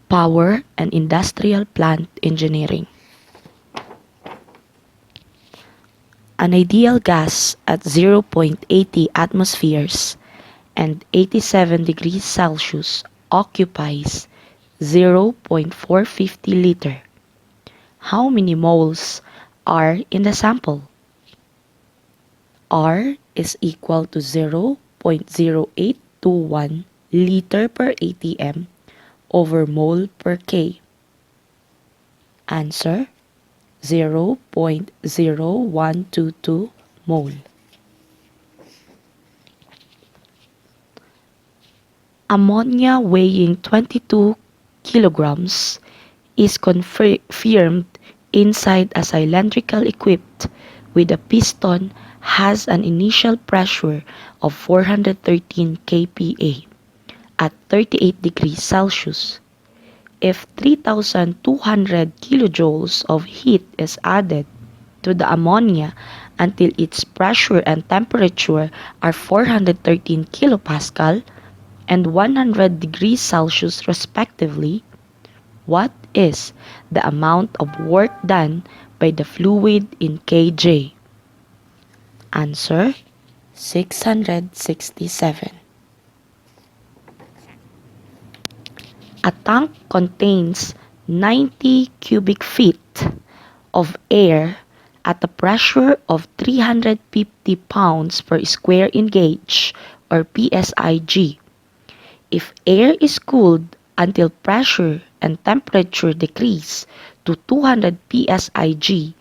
Power and Industrial Plant Engineering. An ideal gas at 0.80 atmospheres and 87 degrees Celsius occupies 0.450 liter. How many moles are in the sample? R is equal to 0.0821 liter per ATM over mole per K. Answer: 0.0122 mole. Ammonia weighing 22 kilograms is confirmed inside a cylindrical equipped with a piston has an initial pressure of 413 kPa at 38 degrees Celsius. If 3,200 kilojoules of heat is added to the ammonia until its pressure and temperature are 413 kilopascal and 100 degrees Celsius respectively, what is the amount of work done by the fluid in kJ? Answer: 667. A tank contains 90 cubic feet of air at a pressure of 350 pounds per square inch or PSIG. If air is cooled until pressure and temperature decrease to 200 PSIG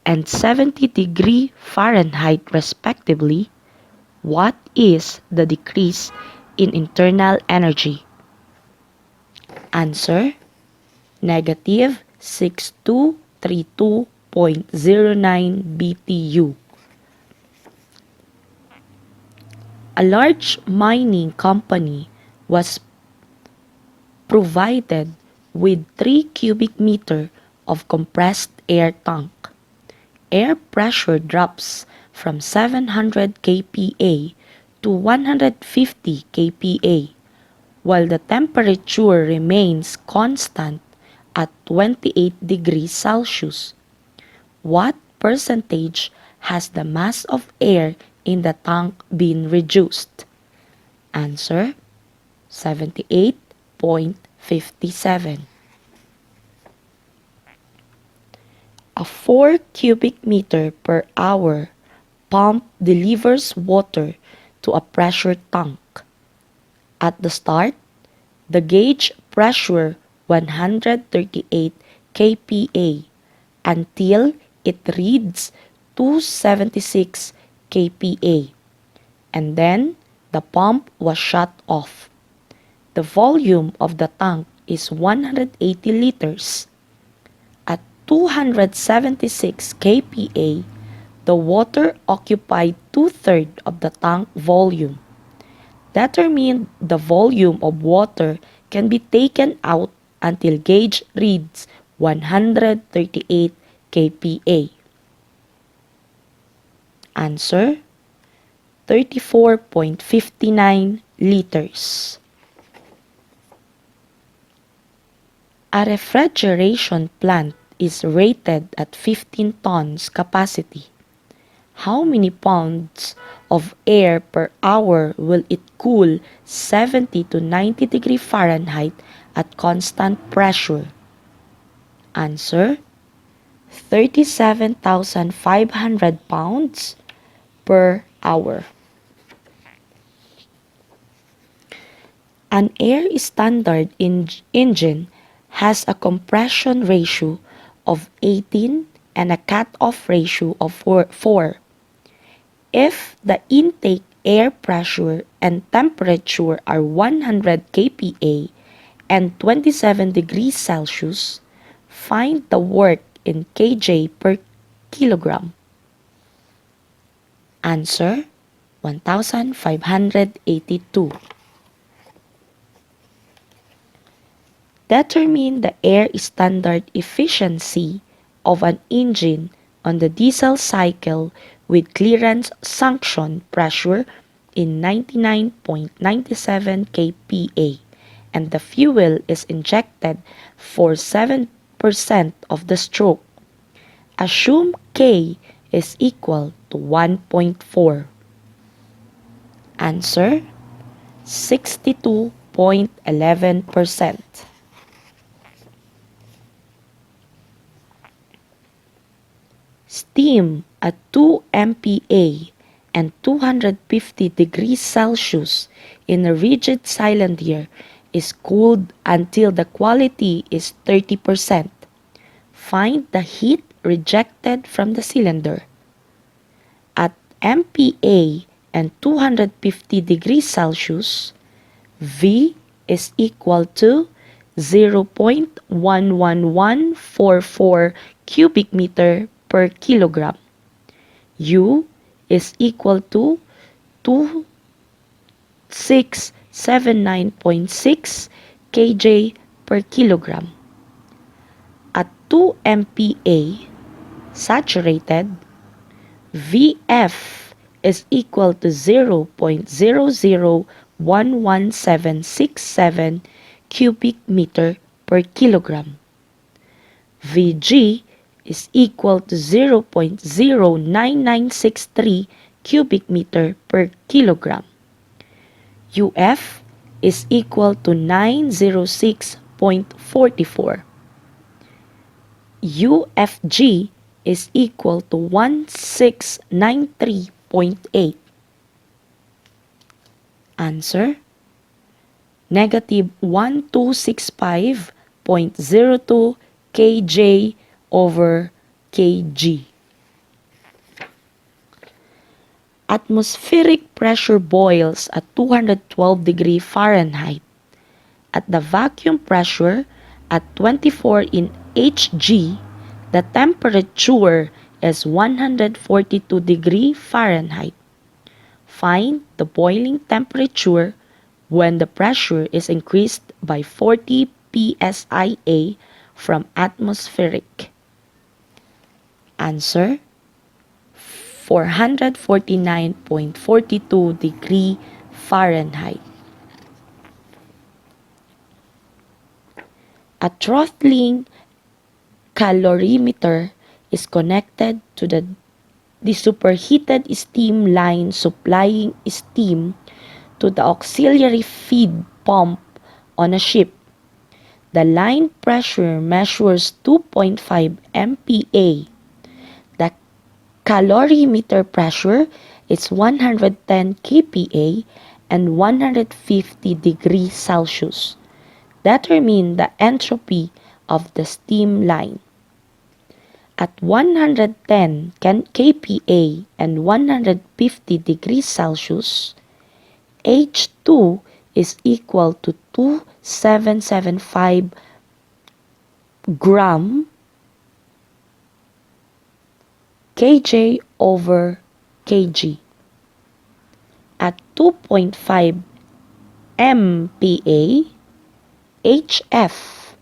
and 70 degree Fahrenheit respectively, what is the decrease in internal energy? Answer: negative 6232.09 BTU. A large mining company was provided with 3 cubic meter of compressed air tank. Air pressure drops from 700 kPa to 150 kPa, while the temperature remains constant at 28 degrees Celsius. What percentage has the mass of air in the tank been reduced? Answer: 78.57. A 4 cubic meter per hour pump delivers water to a pressure tank. At the start, the gauge pressure 138 kPa until it reads 276 kPa, and then the pump was shut off. The volume of the tank is 180 liters. At 276 kPa, the water occupied 2/3 of the tank volume. Determine the volume of water can be taken out until gauge reads 138 kPa. Answer: 34.59 liters. A refrigeration plant is rated at 15 tons capacity. How many pounds of air per hour will it cool 70 to 90 degree Fahrenheit at constant pressure? Answer: 37,500 pounds per hour. An air standard engine has a compression ratio of 18 and a cut-off ratio of 4. If the intake air pressure and temperature are 100 kPa and 27 degrees Celsius, find the work in kJ per kilogram. Answer: 1,582. Determine the air standard efficiency of an engine on the diesel cycle with clearance suction pressure in 99.97 kPa and the fuel is injected for 7% of the stroke. Assume K is equal to 1.4. Answer: 62.11%. Steam at 2 MPa and 250 degrees Celsius in a rigid cylinder is cooled until the quality is 30%. Find the heat rejected from the cylinder. At MPa and 250 degrees Celsius, V is equal to 0.11144 cubic meter per kilogram. U is equal to 2679.6 kJ per kilogram. At 2 MPa saturated, Vf is equal to 0.001167 cubic meter per kilogram. Vg is equal to 0.09963 cubic meter per kilogram. Uf is equal to 906.44. Ufg is equal to 1693.8. Answer: negative 1265.02 kJ over kg. Atmospheric pressure boils at 212 degree Fahrenheit. At the vacuum pressure at 24 in Hg, the temperature is 142 degree Fahrenheit. Find the boiling temperature when the pressure is increased by 40 psia from atmospheric. Answer: 449.42 degree Fahrenheit. A throttling calorimeter is connected to the superheated steam line supplying steam to the auxiliary feed pump on a ship. The line pressure measures 2.5 MPa. The calorimeter pressure is 110 kPa and 150 degrees Celsius. Determine the entropy of the steam line. At 110 kPa and 150 degrees Celsius, H2 is equal to 2775 gram kJ over kg. At 2.5 MPa, HF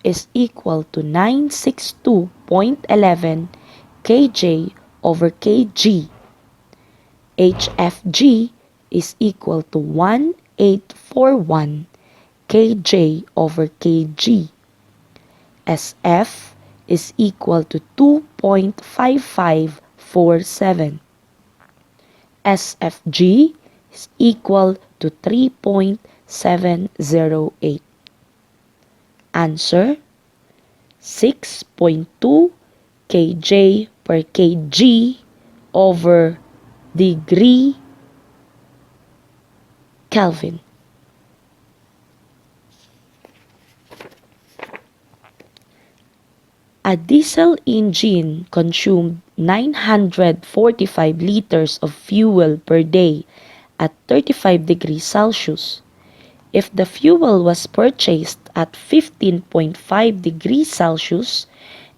is equal to 962.11 kJ over kg. HFG is equal to 1841 kJ over kg. SF is equal to 2.5547. SFG is equal to 3.708. Answer: 6.2 kJ per kg over degree Kelvin. A diesel engine consumed 945 liters of fuel per day at 35 degrees Celsius. If the fuel was purchased at 15.5 degrees Celsius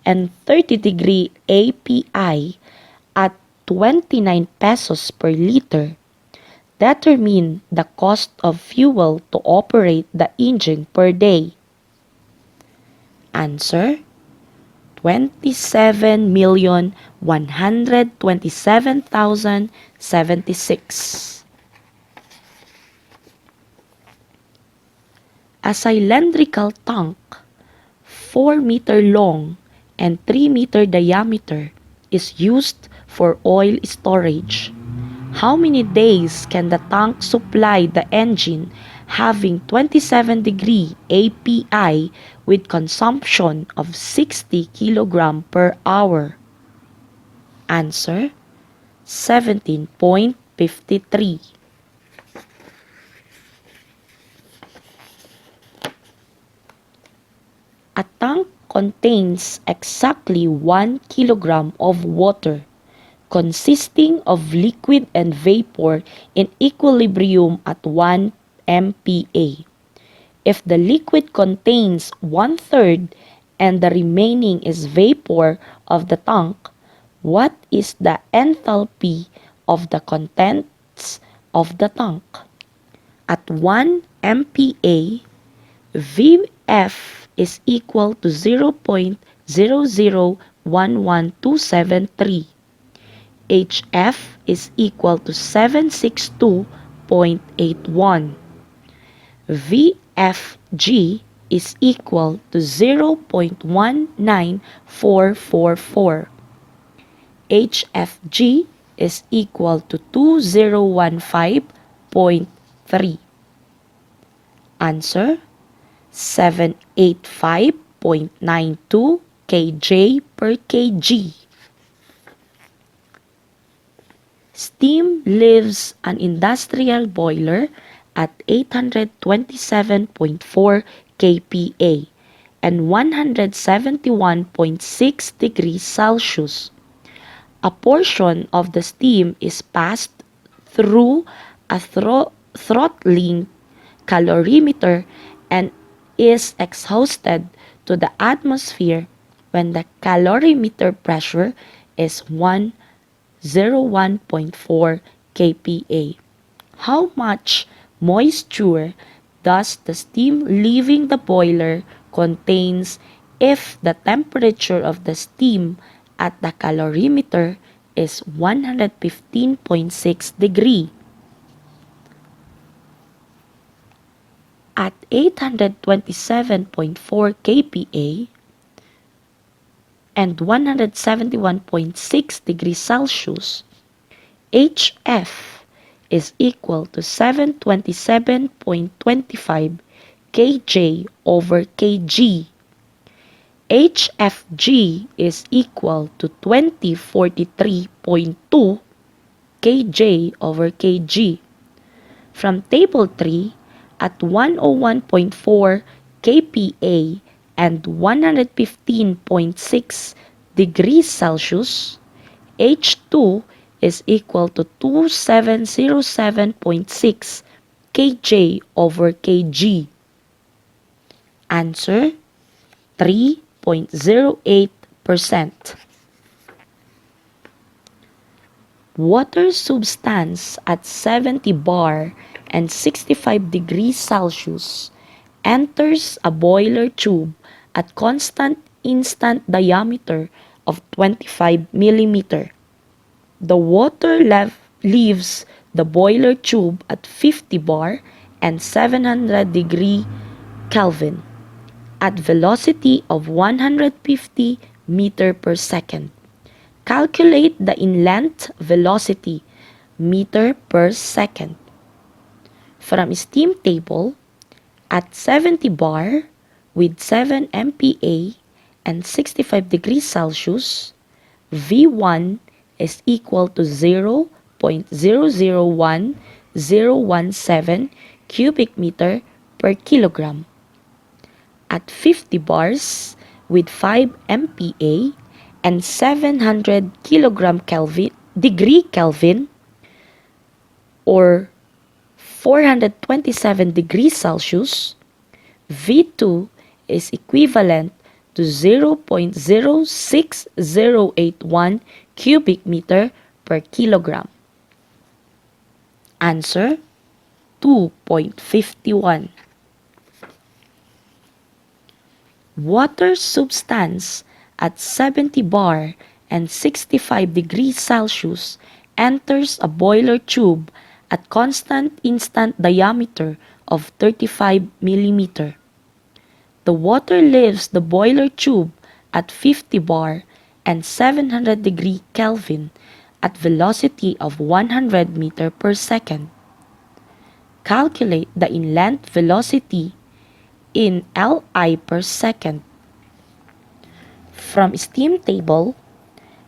and 30 degree API at 29 pesos per liter, determine the cost of fuel to operate the engine per day. Answer: 27,127,076. A cylindrical tank, 4-meter long and 3-meter diameter, is used for oil storage. How many days can the tank supply the engine having 27-degree API with consumption of 60 kg per hour? Answer: 17.53. A tank contains exactly 1 kilogram of water, consisting of liquid and vapor in equilibrium at 1 MPa. If the liquid contains 1/3 and the remaining is vapor of the tank, what is the enthalpy of the contents of the tank? At 1 MPa, Vf is equal to 0.0011273. Hf is equal to 762.81. Vfg is equal to 0.19444. HFG is equal to 2015.3. Answer: 785.92 kJ per kg. Steam leaves an industrial boiler at 827.4 kPa and 171.6 degrees Celsius. A portion of the steam is passed through a throttling calorimeter and is exhausted to the atmosphere when the calorimeter pressure is 101.4 kPa. How much moisture does the steam leaving the boiler contains if the temperature of the steam at the calorimeter is 115.6 degree? At 827.4 kPa and 171.6 degrees Celsius, Hf is equal to 727.25 kJ over kg. HFG is equal to 2043.2 kJ over kg. From table 3, at 101.4 kPa and 115.6 degrees Celsius, H2 is equal to 2707.6 kJ over kg. Answer: 3.08%. Water substance at 70 bar and 65 degrees Celsius enters a boiler tube at constant instant diameter of 25 millimeter. The water leaves the boiler tube at 50 bar and 700 degree Kelvin at velocity of 150 meter per second. Calculate the inlet velocity, meter per second. From steam table, at 70 bar with 7 MPa and 65 degrees Celsius, V1 is equal to 0.001017 cubic meter per kilogram. At 50 bars with 5 MPa and 700 degree Kelvin or 427 degrees Celsius, V2 is equivalent to 0.06081 cubic meter per kilogram. Answer: 2.51. Water substance at 70 bar and 65 degrees Celsius enters a boiler tube at constant instant diameter of 35 mm. The water leaves the boiler tube at 50 bar and 700 degree Kelvin at velocity of 100 meter per second. Calculate the inlet velocity in Li per second. From steam table,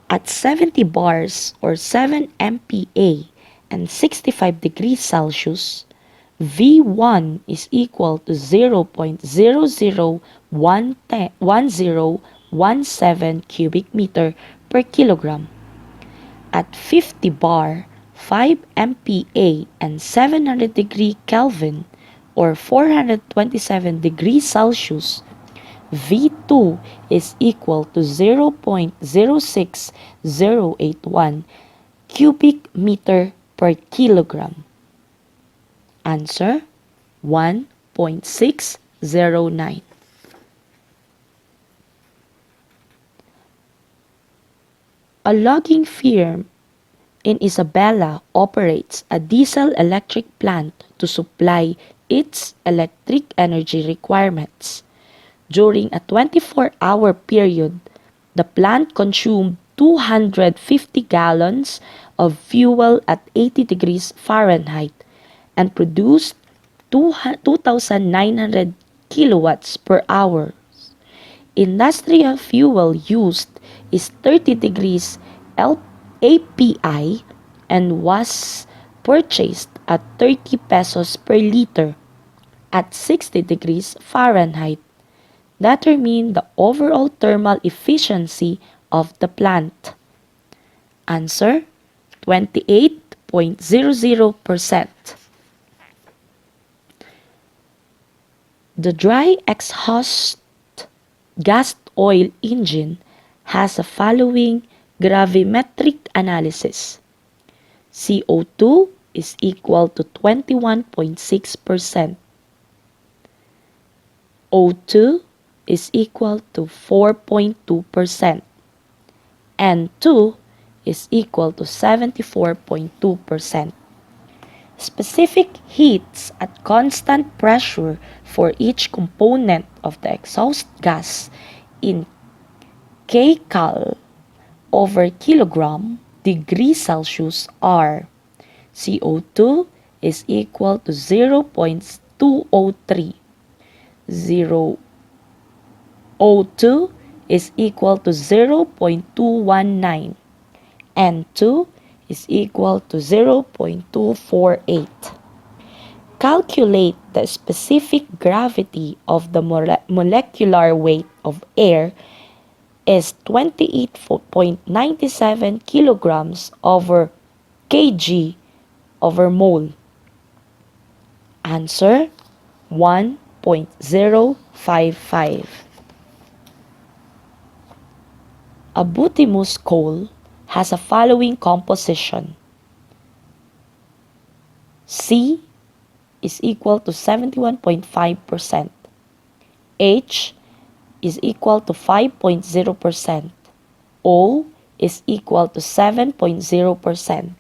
at 70 bars or 7 MPa and 65 degrees Celsius, V1 is equal to 0.001017 cubic meter per kilogram. At 50 bar, 5 MPa and 700 degree Kelvin or 427 degrees Celsius, V2 is equal to 0.06081 cubic meter per kilogram. Answer 1.609. A logging firm in Isabela operates a diesel electric plant to supply its electric energy requirements. During a 24-hour period, the plant consumed 250 gallons of fuel at 80 degrees Fahrenheit and produced 2,900 kilowatts per hour. Industrial fuel used is 30 degrees API and was purchased at 30 pesos per liter at 60 degrees Fahrenheit. Determine the overall thermal efficiency of the plant. Answer 28.00%. The dry exhaust gas oil engine has a following gravimetric analysis. CO2 is equal to 21.6%. O2 is equal to 4.2%. N2 is equal to 74.2%. Specific heats at constant pressure for each component of the exhaust gas in kcal over kilogram degree Celsius are: CO2 is equal to 0.203, O2 is equal to 0.219, and 2 is equal to 0.248. Calculate the specific gravity of the molecular weight of air is 28.97 kilograms over kg over mole. Answer 1.055. A bituminous coal has a following composition: C is equal to 71.5%, H is equal to 5.0%, O is equal to 7.0%,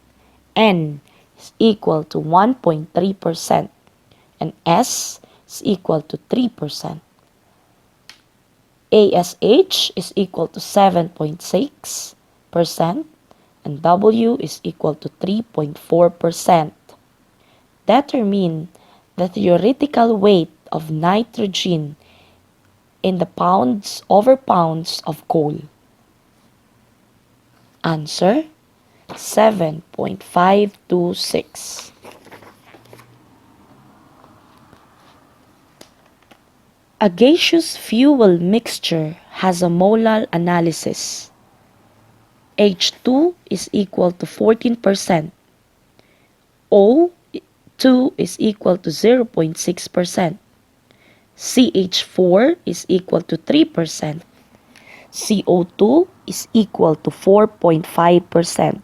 N is equal to 1.3%, and S is equal to 3%. ASH is equal to 7.6%, and W is equal to 3.4%. Determine the theoretical weight of nitrogen in the pounds over pounds of coal. Answer 7.526. A gaseous fuel mixture has a molar analysis. H2 is equal to 14%. O2 is equal to 0.6%. CH4 is equal to 3%. CO2 is equal to 4.5%.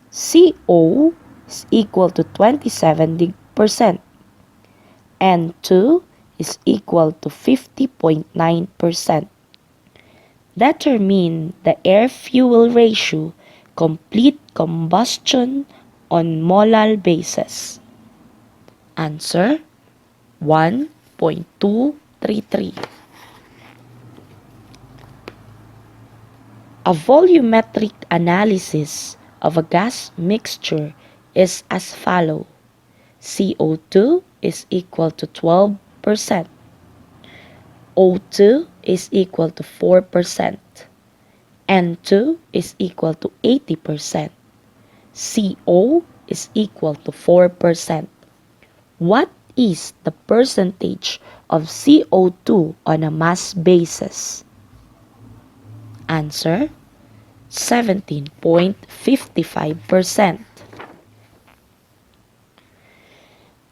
CO is equal to 27%. N2 is equal to 50.9%. Determine the air-fuel ratio, complete combustion on molar basis. Answer 1.233. A volumetric analysis of a gas mixture is as follows. CO2 is equal to 12%. O2 is equal to 4%. N2 is equal to 80%. CO is equal to 4%. What is the percentage of CO2 on a mass basis? Answer: 17.55%.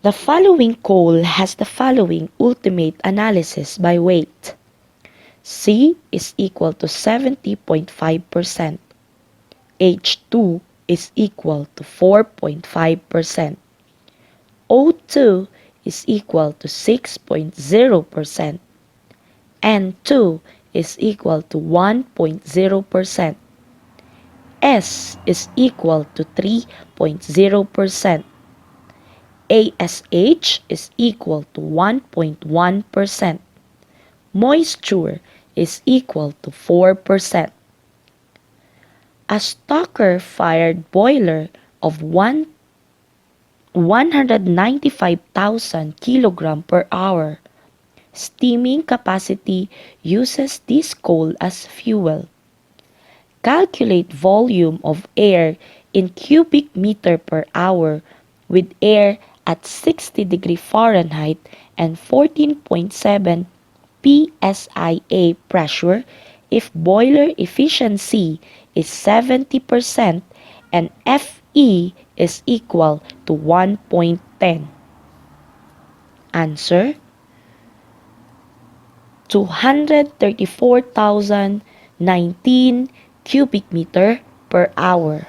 The following coal has the following ultimate analysis by weight. C is equal to 70.5%. H2 is equal to 4.5%. O2 is equal to 6.0%. N2 is equal to 1.0%. S is equal to 3.0%. ASH is equal to 1.1%. Moisture is equal to 4%. A stoker-fired boiler of 195,000 kg per hour steaming capacity uses this coal as fuel. Calculate volume of air in cubic meter per hour with air at 60 degree Fahrenheit and 14.7 psia pressure if boiler efficiency is 70% and Fe is equal to 1.10. Answer: 234,019 cubic meter per hour.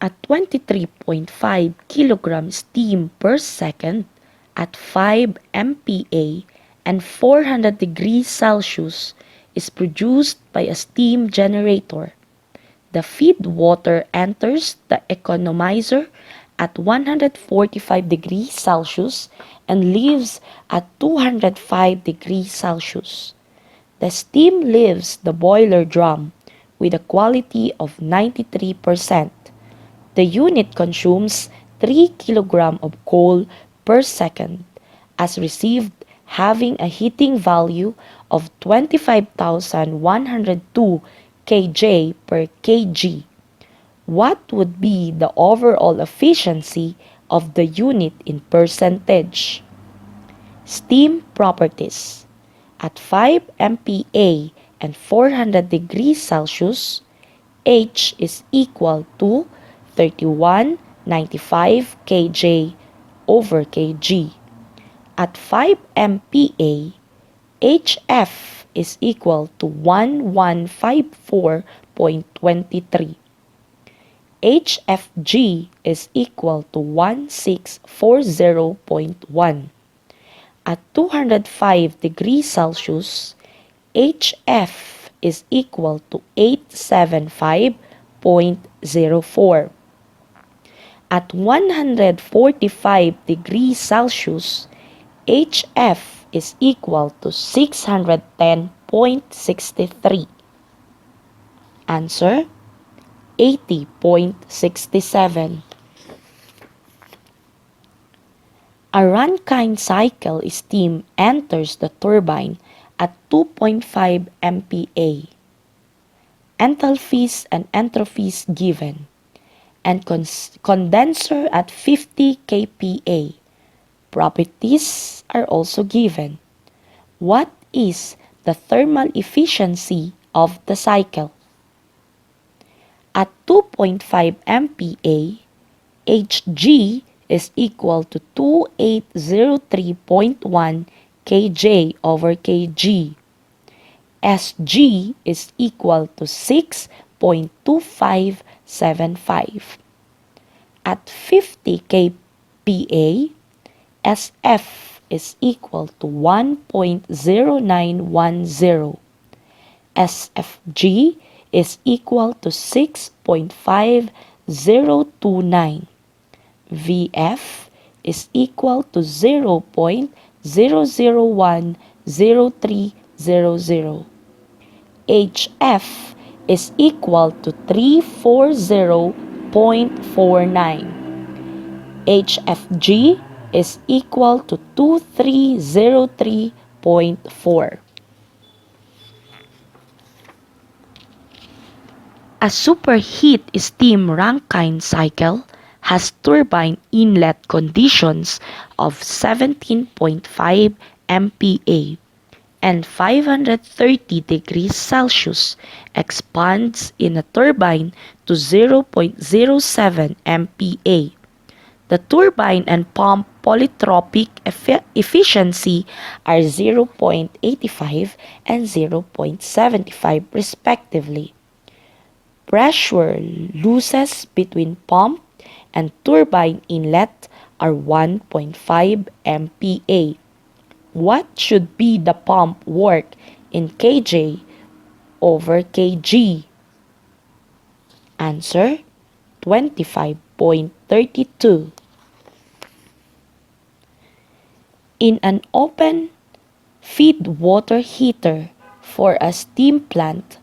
At 23.5 kg steam per second at 5 MPa and 400 degrees Celsius is produced by a steam generator. The feed water enters the economizer at 145 degrees Celsius and leaves at 205 degrees Celsius. The steam leaves the boiler drum with a quality of 93%. The unit consumes 3 kg of coal per second, as received having a heating value of 25,102 kJ per kg. What would be the overall efficiency of the unit in percentage? Steam properties. At 5 MPa and 400 degrees Celsius, H is equal to 3195 kJ over kg. At 5 MPa, HF is equal to 1154.23. HFG is equal to 1640.1. At 205 degrees Celsius, HF is equal to 875.04. At 145 degrees Celsius, HF is equal to 610.63. Answer: 80.67. A Rankine cycle steam enters the turbine at 2.5 MPa. Enthalpies and entropies given, and condenser at 50 kPa. Properties are also given. What is the thermal efficiency of the cycle? At 2.5 MPa, Hg is equal to 2803.1 kJ over kg. Sg is equal to 6.2575. At 50 kPa, Sf is equal to 1.0910. Sfg is equal to 6.5029. Vf is equal to 0.0010300. Hf is equal to 340.49. HFG is equal to 2303.4. A superheat steam Rankine cycle has turbine inlet conditions of 17.5 MPa and 530 degrees Celsius, expands in a turbine to 0.07 MPa. The turbine and pump polytropic efficiency are 0.85 and 0.75 respectively. Pressure losses between pump and turbine inlet are 1.5 MPa. What should be the pump work in kJ over kg? Answer: 25.32. In an open feed water heater for a steam plant,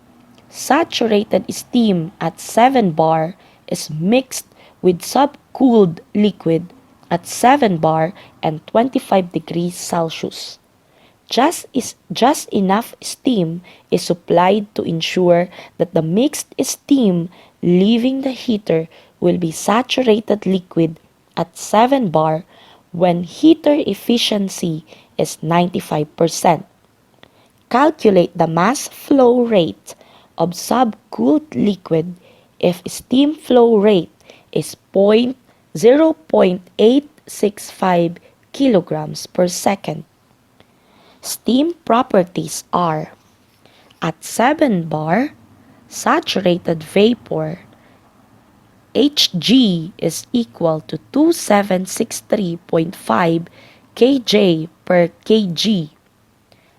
saturated steam at 7 bar is mixed with subcooled liquid at 7 bar and 25 degrees Celsius. Just enough steam is supplied to ensure that the mixed steam leaving the heater will be saturated liquid at 7 bar when heater efficiency is 95%. Calculate the mass flow rate of subcooled liquid if steam flow rate is 0.865 kilograms per second. Steam properties are: at 7 bar, saturated vapor Hg is equal to 2763.5 kJ per kg.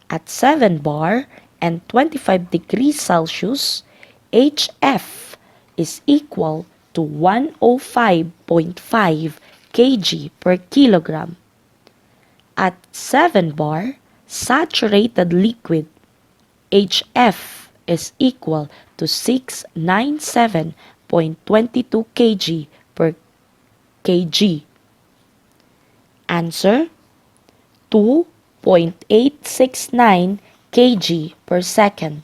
At 7 bar and 25 degrees Celsius, Hf is equal to 105.5 kg per kilogram. At 7 bar, saturated liquid Hf is equal to 697.22 kg per kg. Answer: 2.869 kg per second.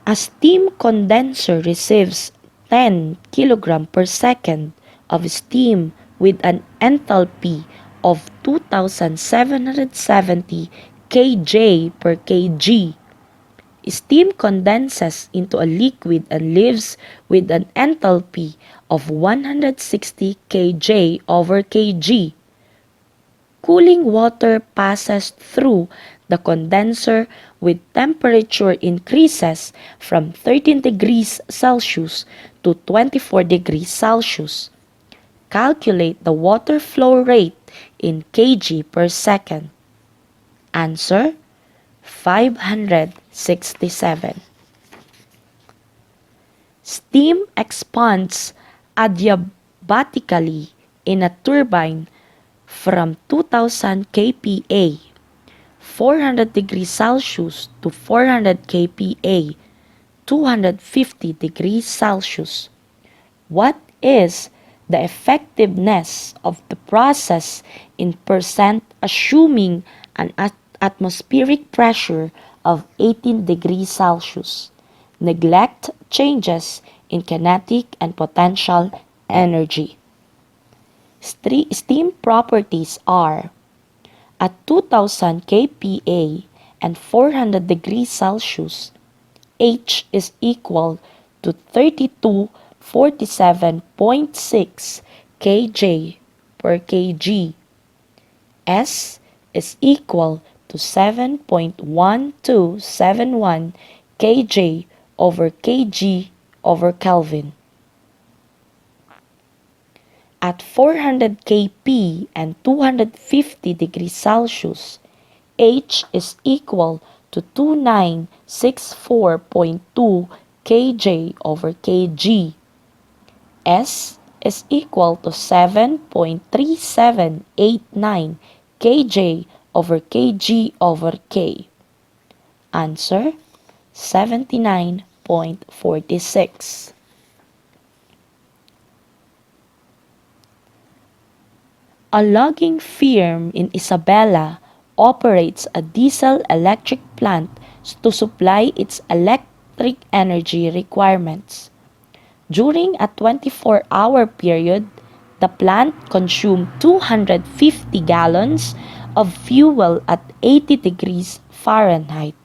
A steam condenser receives 10 kg per second of steam with an enthalpy of 2770 kJ per kg. Steam condenses into a liquid and leaves with an enthalpy of 160 kJ over kg. Cooling water passes through the condenser with temperature increases from 13 degrees Celsius to 24 degrees Celsius. Calculate the water flow rate in kg per second. Answer: 567. Steam expands adiabatically in a turbine from 2000 kPa, 400 degrees Celsius to 400 kPa, 250 degrees Celsius. What is the effectiveness of the process in percent assuming an atmospheric pressure of 18 degrees Celsius? Neglect changes in kinetic and potential energy. Steam properties are: at 2000 kPa and 400 degrees Celsius, H is equal to 3247.6 kJ per kg. S is equal to 7.1271 kJ over kg over Kelvin. At 400 kP and 250 degrees Celsius, H is equal to 2964.2 kJ over kg. S is equal to 7.3789 kJ over kg over K. Answer, 79.46. A logging firm in Isabela operates a diesel-electric plant to supply its electric energy requirements. During a 24-hour period, the plant consumed 250 gallons of fuel at 80 degrees Fahrenheit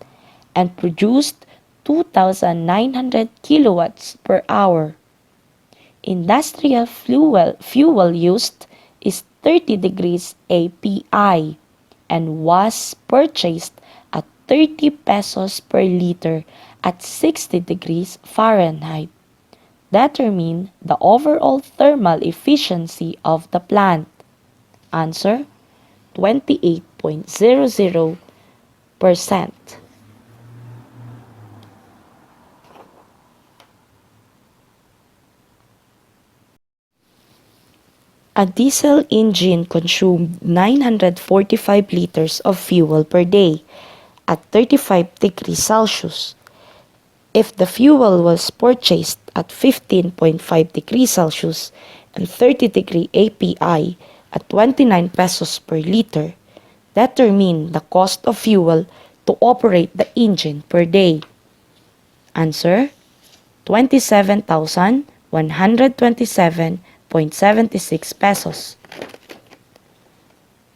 and produced 2,900 kilowatts per hour. Industrial fuel used is 30 degrees API and was purchased at 30 pesos per liter at 60 degrees Fahrenheit. Determine the overall thermal efficiency of the plant. Answer, 28.00%. A diesel engine consumed 945 liters of fuel per day at 35 degrees Celsius. If the fuel was purchased at 15.5 degrees Celsius and 30 degree API at 29 pesos per liter, determine the cost of fuel to operate the engine per day. Answer, 27,127.76 pesos.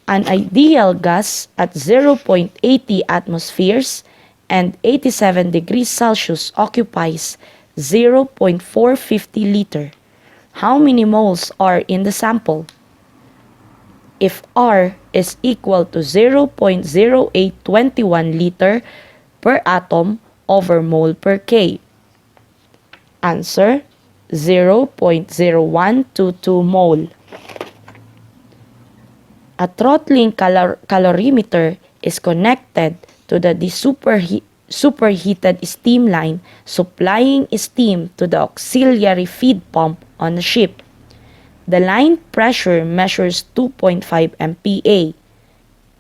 An ideal gas at 0.80 atmospheres and 87 degrees Celsius occupies 0.450 liter. How many moles are in the sample? If R is equal to 0.0821 liter per atom over mole per K. Answer, 0.0122 mole. A throttling calorimeter is connected to the superheated steam line supplying steam to the auxiliary feed pump on the ship. The line pressure measures 2.5 MPa.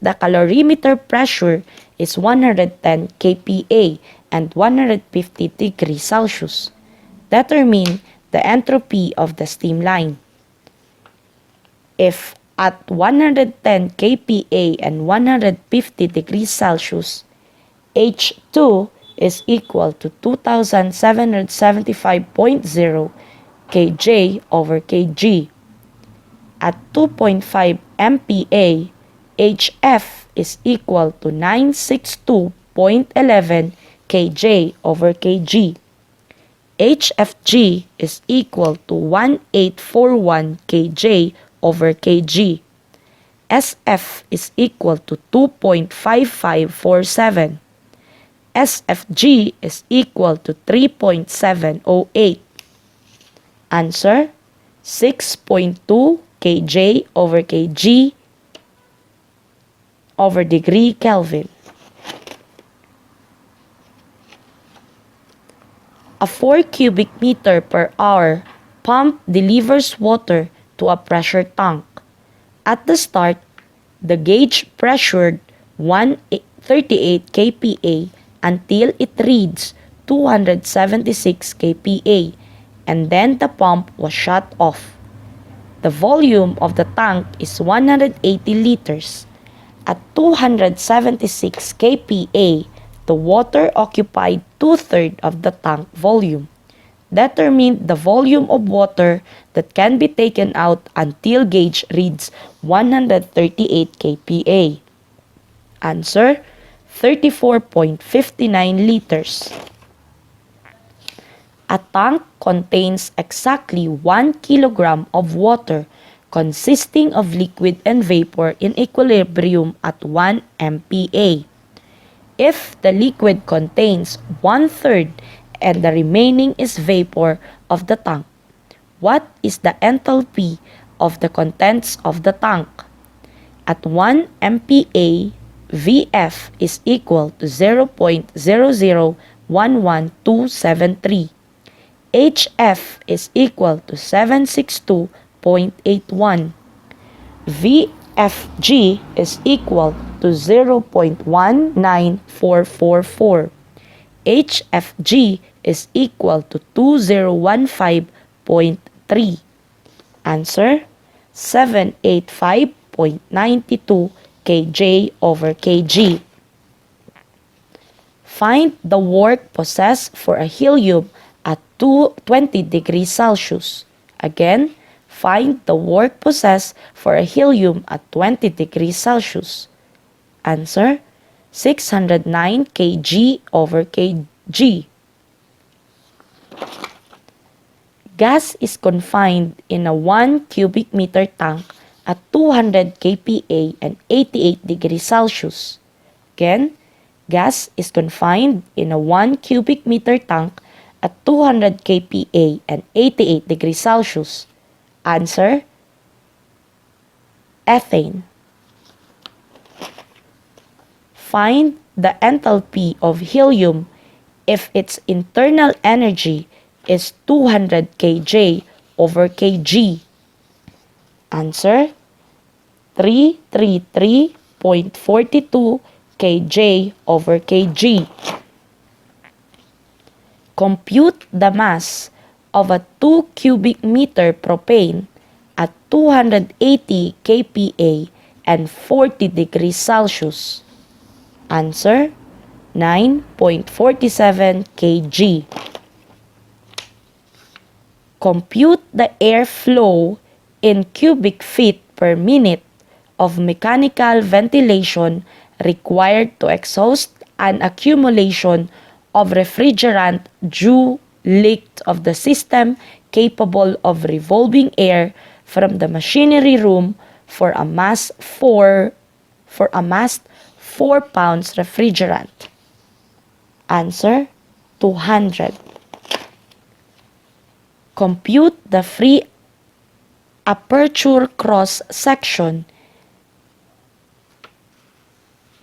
The calorimeter pressure is 110 kPa and 150 degrees Celsius. Determine the entropy of the steam line. If at 110 kPa and 150 degrees Celsius, H2 is equal to 2775.0 kJ over kg. At 2.5 MPa, HF is equal to 962.11 kJ over kg. HFG is equal to 1841 kJ over kg. SF is equal to 2.5547. SFG is equal to 3.708. Answer, 6.2 kJ over kg over degree Kelvin. A 4 cubic meter per hour pump delivers water to a pressure tank. At the start, the gauge pressured 138 kPa until it reads 276 kPa, and then the pump was shut off. The volume of the tank is 180 liters. At 276 kPa, the water occupied 2/3 of the tank volume. Determine the volume of water that can be taken out until gauge reads 138 kPa. Answer, 34.59 liters. A tank contains exactly 1 kilogram of water consisting of liquid and vapor in equilibrium at 1 MPa. If the liquid contains 1/3 and the remaining is vapor of the tank, what is the enthalpy of the contents of the tank? At 1 MPa, Vf is equal to 0.0011273. HF is equal to 762.81. VFG is equal to 0.19444. HFG is equal to 2015.3. Answer, 785.92 kJ over kg. Find the work possessed for a helium at 20 degrees Celsius. Again, find the work possessed for a helium at 20 degrees Celsius. Answer, 609 kg over kg. Gas is confined in a 1 cubic meter tank at 200 kPa and 88 degrees Celsius. Again, gas is confined in a 1 cubic meter tank at 200 kPa and 88 degrees Celsius. Answer, ethane. Find the enthalpy of helium if its internal energy is 200 kJ over kg. Answer, 333.42 kJ over kg. Compute the mass of a 2 cubic meter propane at 280 kPa and 40 degrees Celsius. Answer, 9.47 kg. Compute the air flow in cubic feet per minute of mechanical ventilation required to exhaust an accumulation of refrigerant due leaked of the system capable of revolving air from the machinery room for a mass 4 pounds refrigerant. Answer, 200. Compute the free aperture cross section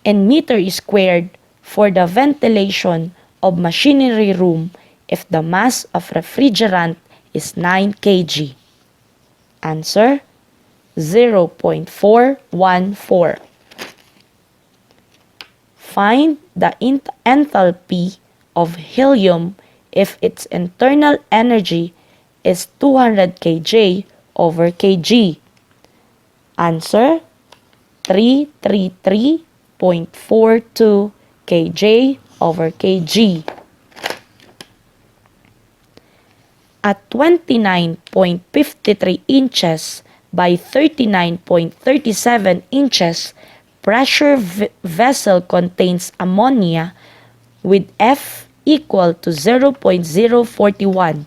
in meter squared for the ventilation of machinery room if the mass of refrigerant is 9 kg. Answer, 0.414. Find the enthalpy of helium if its internal energy is 200 kJ over kg. Answer, 333.42 kJ over kg. At 29.53 inches by 39.37 inches, pressure vessel contains ammonia with F equal to 0.041.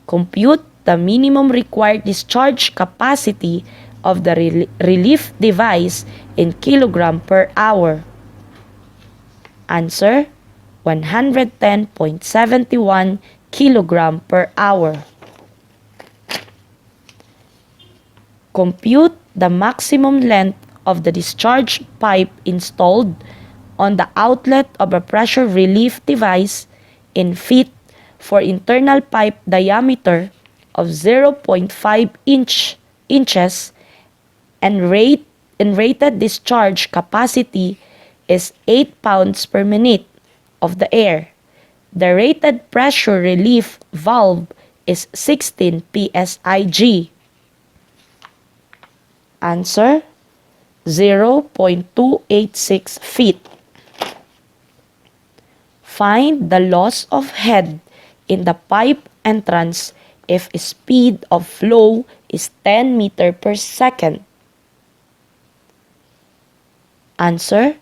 Compute the minimum required discharge capacity of the relief device in kilogram per hour. Answer, 110.71 kilogram per hour. Compute the maximum length of the discharge pipe installed on the outlet of a pressure relief device in feet for internal pipe diameter of 0.5 inches and rated discharge capacity is 8 pounds per minute of the air. The rated pressure relief valve is 16 psig. Answer, 0.286 feet. Find the loss of head in the pipe entrance if speed of flow is 10 meter per second. Answer,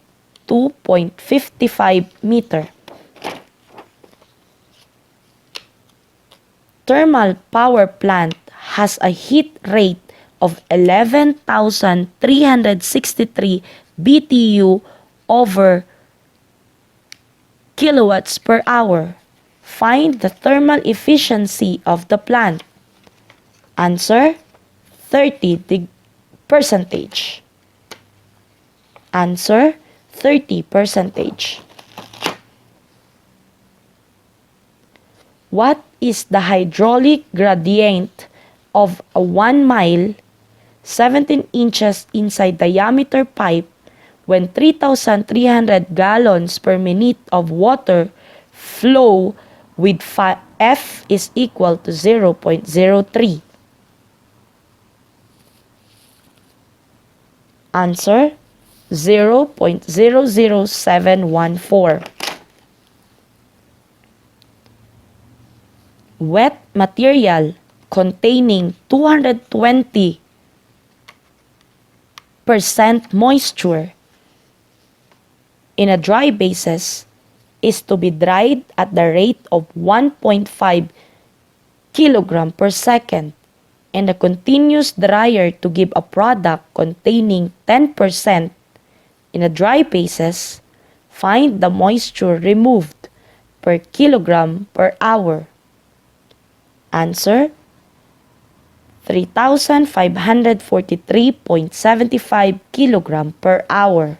2.55 meter. Thermal power plant has a heat rate of 11,363 BTU over kilowatts per hour. Find the thermal efficiency of the plant. Answer, 30%. Answer, 30%. What is the hydraulic gradient of a 1 mile, 17 inches inside diameter pipe when 3,300 gallons per minute of water flow with F is equal to 0.03? Answer, 0.00714. Wet material containing 220% moisture in a dry basis is to be dried at the rate of 1.5 kilogram per second, and a continuous dryer to give a product containing 10% in a dry basis. Find the moisture removed per kilogram per hour. Answer, 3,543.75 kilogram per hour.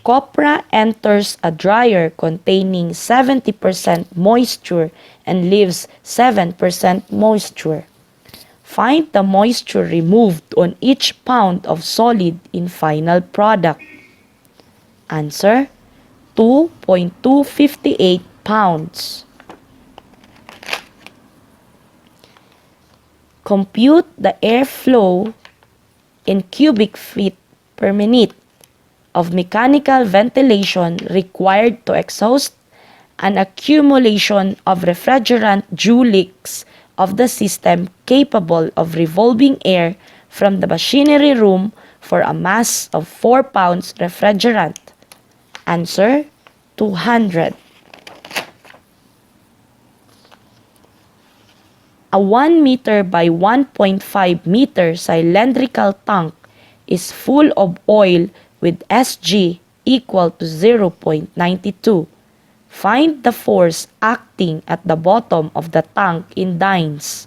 Copra enters a dryer containing 70% moisture and leaves 7% moisture. Find the moisture removed on each pound of solid in final product. Answer, 2.258 pounds. Compute the airflow in cubic feet per minute of mechanical ventilation required to exhaust an accumulation of refrigerant dew leaks of the system capable of revolving air from the machinery room for a mass of 4 pounds refrigerant. Answer, 200. A 1 meter by 1.5 meter cylindrical tank is full of oil with Sg equal to 0.92. Find the force acting at the bottom of the tank in dynes.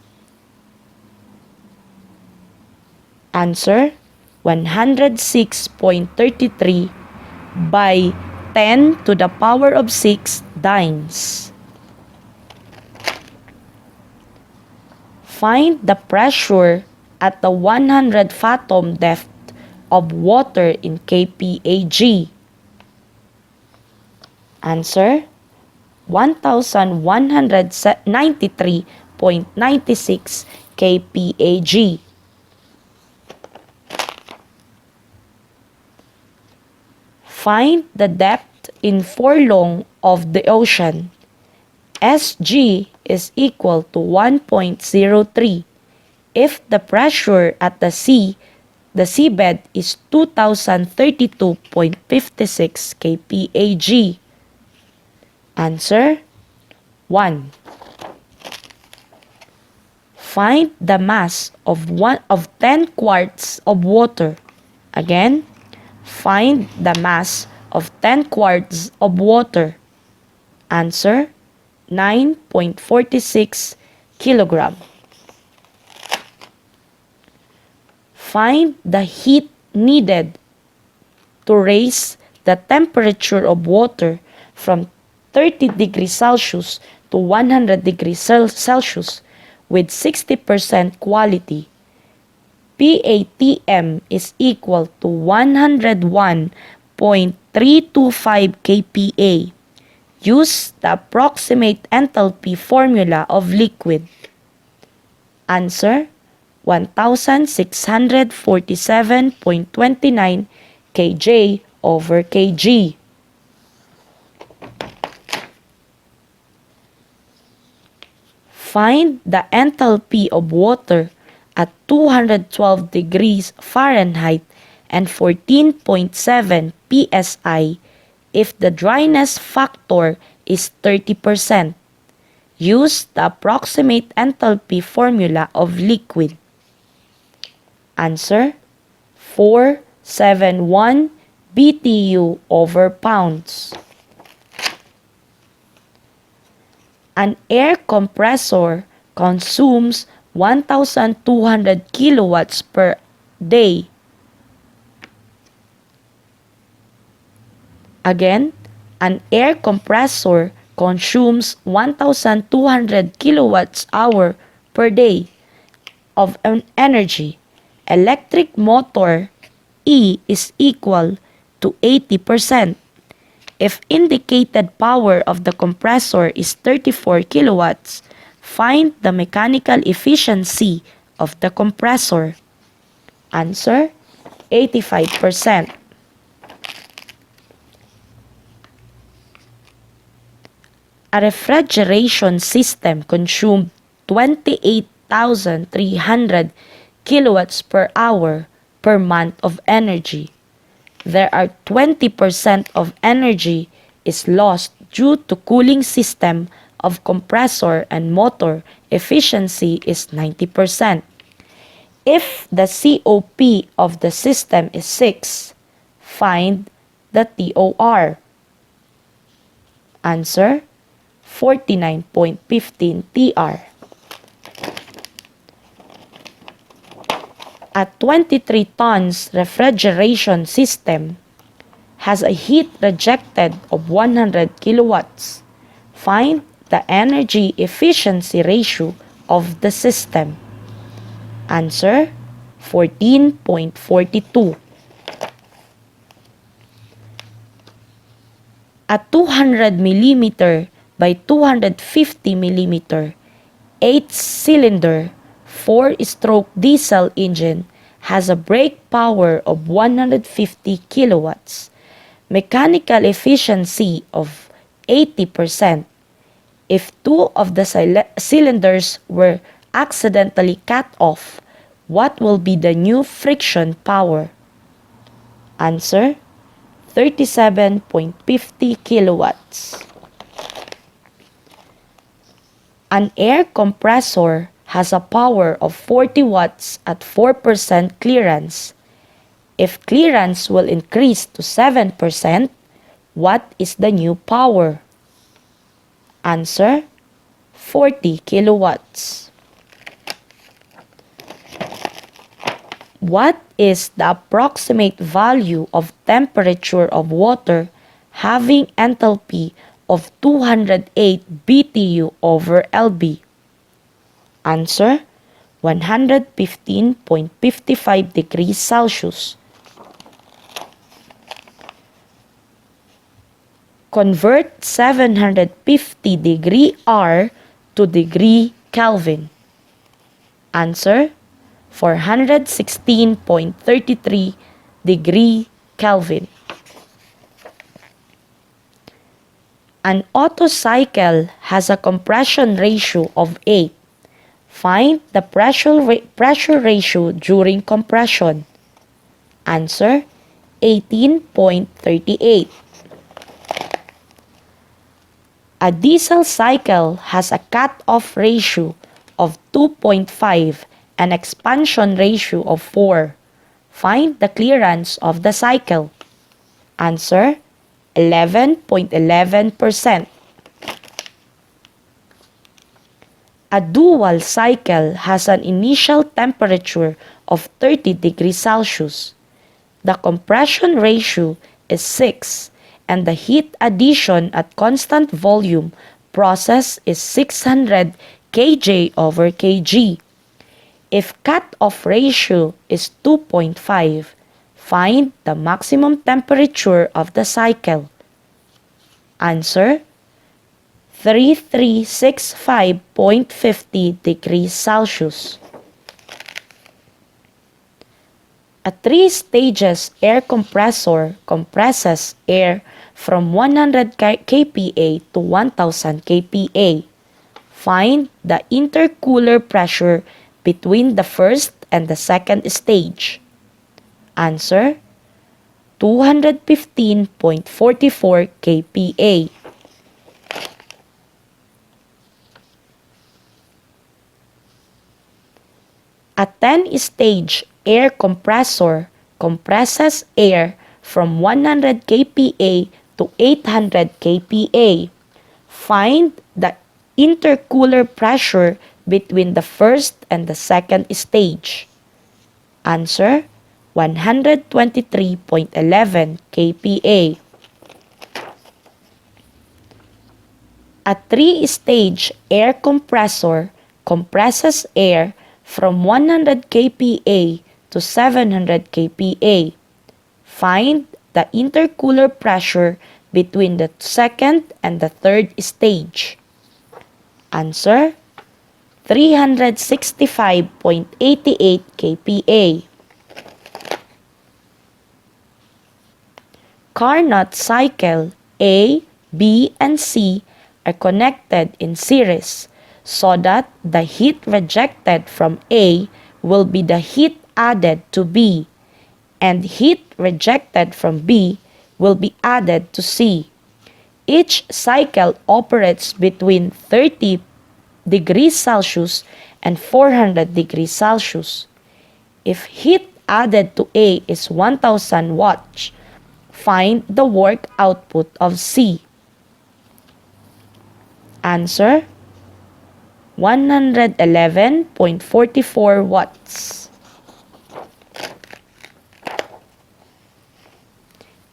Answer, 106.33 by 10 to the power of 6 dynes. Find the pressure at the 100 fathom depth of water in kPag. Answer, 1,193.96 kPag. Find the depth in furlong of the ocean. Sg is equal to 1.03 if the pressure at the seabed is 2,032.56 kPag. Answer, 1. Find the mass of 10 quarts of water. Again, find the mass of 10 quarts of water. Answer, 9.46 kilogram. Find the heat needed to raise the temperature of water from 30 degrees Celsius to 100 degrees Celsius with 60% quality. PATM is equal to 101.325 kPa. Use the approximate enthalpy formula of liquid. Answer, 1,647.29 kJ over kg. Find the enthalpy of water at 212 degrees Fahrenheit and 14.7 psi if the dryness factor is 30%. Use the approximate enthalpy formula of liquid. Answer, 471 BTU over pounds. An air compressor consumes 1,200 kilowatts per day. Again, an air compressor consumes 1,200 kilowatts hour per day of energy. Electric motor E is equal to 80%. If indicated power of the compressor is 34 kilowatts, find the mechanical efficiency of the compressor. Answer, 85%. A refrigeration system consumed 28,300 kilowatts per hour per month of energy. There are 20% of energy is lost due to cooling system of compressor and motor efficiency is 90%. If the COP of the system is 6, find the TOR. Answer, 49.15 TR. A 23 tons refrigeration system has a heat rejected of 100 kilowatts. Find the energy efficiency ratio of the system. Answer, 14.42. A 200 mm by 250 mm 8-cylinder 4-stroke diesel engine has a brake power of 150 kilowatts, mechanical efficiency of 80%. If two of the cylinders were accidentally cut off, what will be the new friction power? Answer, 37.50 kilowatts. An air compressor has a power of 40 watts at 4% clearance. If clearance will increase to 7%, what is the new power? Answer, 40 kilowatts. What is the approximate value of temperature of water having enthalpy of 208 BTU over LB? Answer, 115.55 degrees Celsius. Convert 750 degree R to degree Kelvin. Answer, 416.33 degree Kelvin. An Otto cycle has a compression ratio of 8. Find the pressure ratio during compression. Answer, 18.38. A diesel cycle has a cut-off ratio of 2.5 and expansion ratio of 4. Find the clearance of the cycle. Answer, 11.11%. A dual cycle has an initial temperature of 30 degrees Celsius. The compression ratio is 6 and the heat addition at constant volume process is 600 kJ over kg. If cut-off ratio is 2.5, find the maximum temperature of the cycle. Answer, 3365.50 degrees Celsius. A 3-stages air compressor compresses air from 100 kPa to 1000 kPa. Find the intercooler pressure between the first and the second stage. Answer, 215.44 kPa. A 10-stage air compressor compresses air from 100 kPa to 800 kPa. Find the intercooler pressure between the first and the second stage. Answer, 123.11 kPa. A three-stage air compressor compresses air from 100 kPa to 700 kPa. Find the intercooler pressure between the second and the third stage. Answer: 365.88 kPa. Carnot cycle A, B, and C are connected in series so that the heat rejected from A will be the heat added to B, and heat rejected from B will be added to C. Each cycle operates between 30 degrees Celsius and 400 degrees Celsius. If heat added to A is 1000 watts, find the work output of C. Answer: 111.44 watts.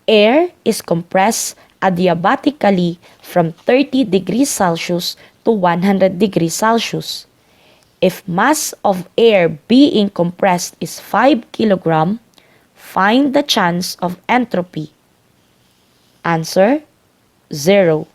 Air is compressed adiabatically from 30 degrees Celsius to 100 degrees Celsius. If mass of air being compressed is 5 kg, find the chance of entropy. Answer: 0.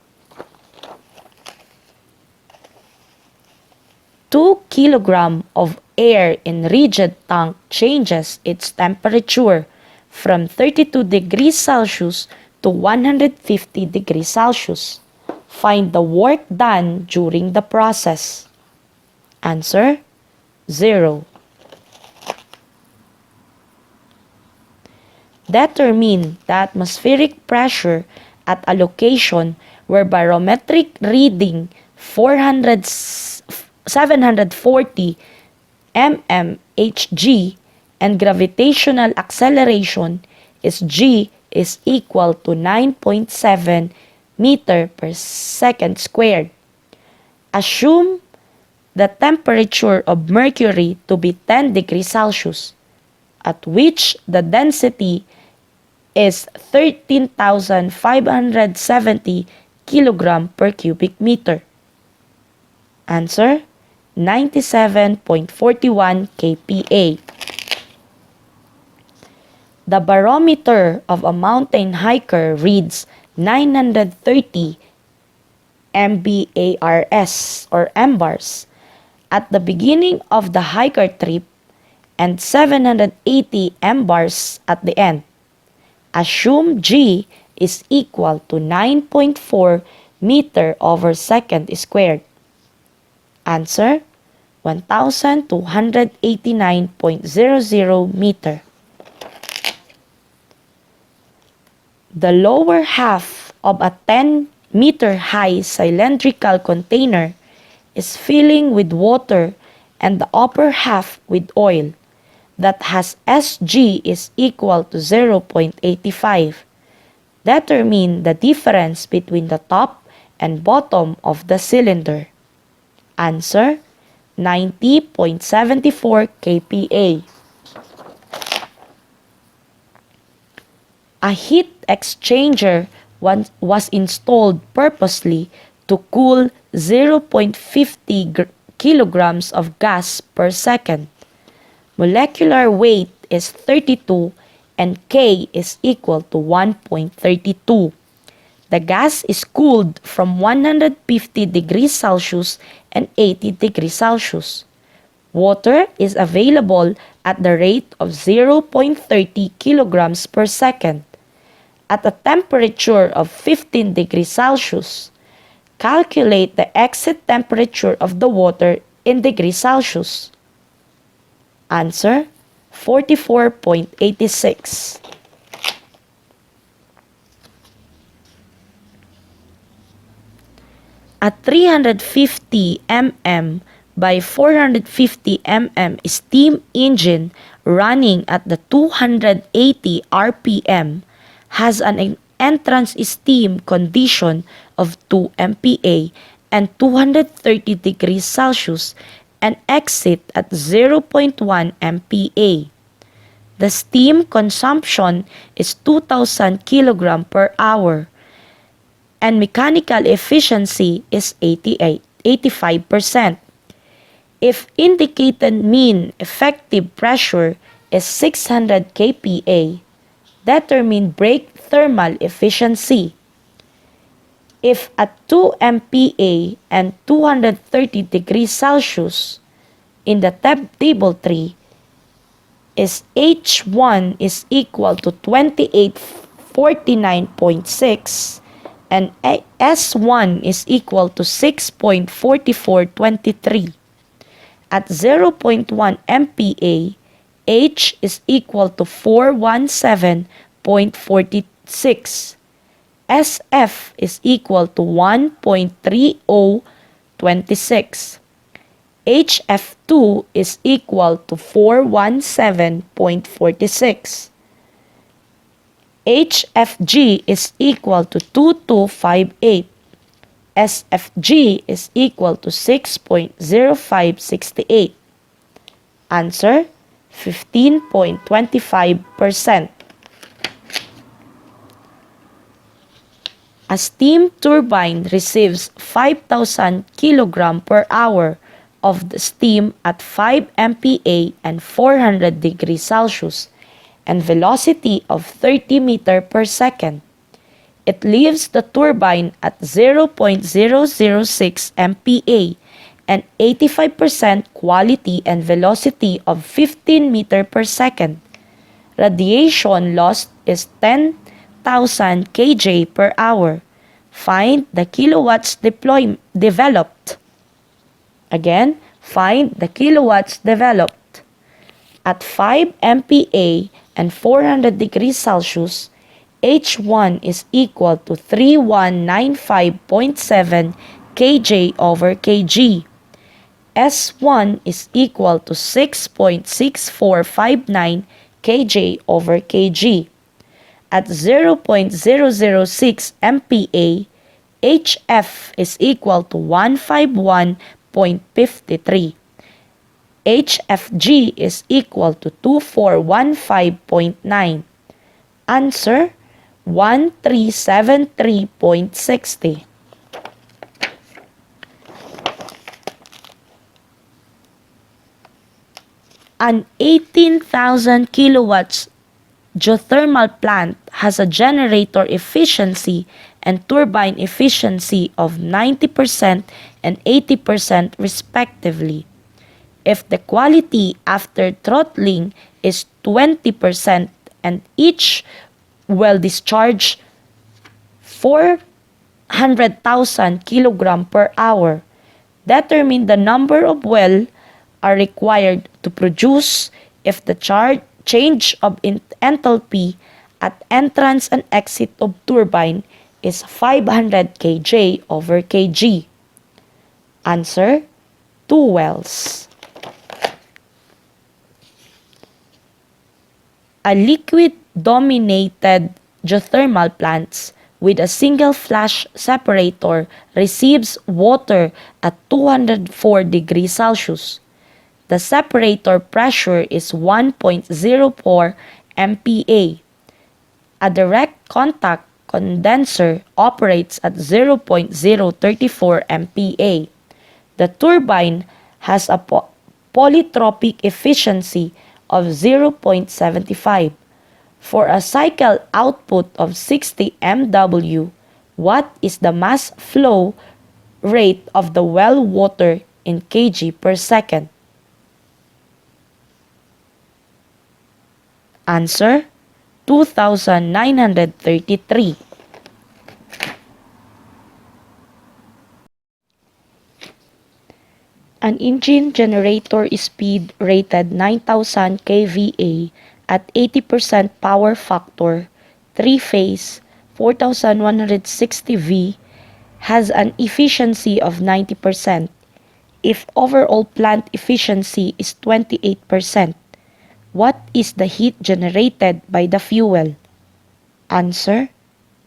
2 kg of air in rigid tank changes its temperature from 32 degrees Celsius to 150 degrees Celsius. Find the work done during the process. Answer: 0. Determine the atmospheric pressure at a location where barometric reading 740 mmHg and gravitational acceleration is g is equal to 9.7 meter per second squared. Assume the temperature of mercury to be 10 degrees Celsius, at which the density is 13,570 kg per cubic meter. Answer: 97.41 kPa. The barometer of a mountain hiker reads 930 MBARS or MBARS at the beginning of the hiker trip and 780 MBARS at the end. Assume G is equal to 9.4 meter over second squared. Answer: 1,289.00 meter. The lower half of a 10-meter high cylindrical container is filling with water and the upper half with oil that has Sg is equal to 0.85. Determine the difference between the top and bottom of the cylinder. Answer: 90.74 kPa. A heat exchanger was installed purposely to cool 0.50 kilograms of gas per second. Molecular weight is 32 and K is equal to 1.32. The gas is cooled from 150 degrees Celsius and 80 degrees Celsius. Water is available at the rate of 0.30 kilograms per second. At a temperature of 15 degrees Celsius, calculate the exit temperature of the water in degrees Celsius. Answer: 44.86. A 350 mm by 450 mm steam engine running at the 280 RPM has an entrance steam condition of 2 MPa and 230 degrees Celsius and exit at 0.1 MPa. The steam consumption is 2,000 kg per hour. and mechanical efficiency is 85%. If indicated mean effective pressure is 600 kPa, determine brake thermal efficiency. If at 2 MPa and 230 degrees Celsius in the table 3 is H1 is equal to 2849.6 and S1 is equal to 6.4423. At 0.1 MPa, H is equal to 417.46. SF is equal to 1.3026. HF2 is equal to 417.46. HFG is equal to 2258. SFG is equal to 6.0568. Answer, 15.25%. A steam turbine receives 5,000 kg per hour of the steam at 5 MPa and 400 degrees Celsius and velocity of 30 meter per second. It leaves the turbine at 0.006 MPa and 85% quality and velocity of 15 meter per second. Radiation loss is 10,000 kJ per hour. Find the kilowatts developed. Again, find the kilowatts developed. At 5 MPa and 400 degrees Celsius, H1 is equal to 3195.7 kJ over kg. S1 is equal to 6.6459 kJ over kg. At 0.006 MPa, HF is equal to 151.53. HFG is equal to 2415.9. Answer, 1373.60. An 18,000 kilowatts geothermal plant has a generator efficiency and turbine efficiency of 90% and 80% respectively. If the quality after throttling is 20% and each well discharge 400,000 kg per hour, determine the number of well are required to produce if the change of enthalpy at entrance and exit of turbine is 500 kJ over kg. Answer, 2 wells. A liquid-dominated geothermal plants with a single flash separator receives water at 204 degrees Celsius. The separator pressure is 1.04 MPa. A direct contact condenser operates at 0.034 MPa. The turbine has a polytropic efficiency of 0.75. For a cycle output of 60 MW, what is the mass flow rate of the well water in kg per second? Answer, 2,933. An engine generator speed rated 9,000 kVA at 80% power factor, 3-phase, 4,160 V, has an efficiency of 90% if overall plant efficiency is 28%. What is the heat generated by the fuel? Answer,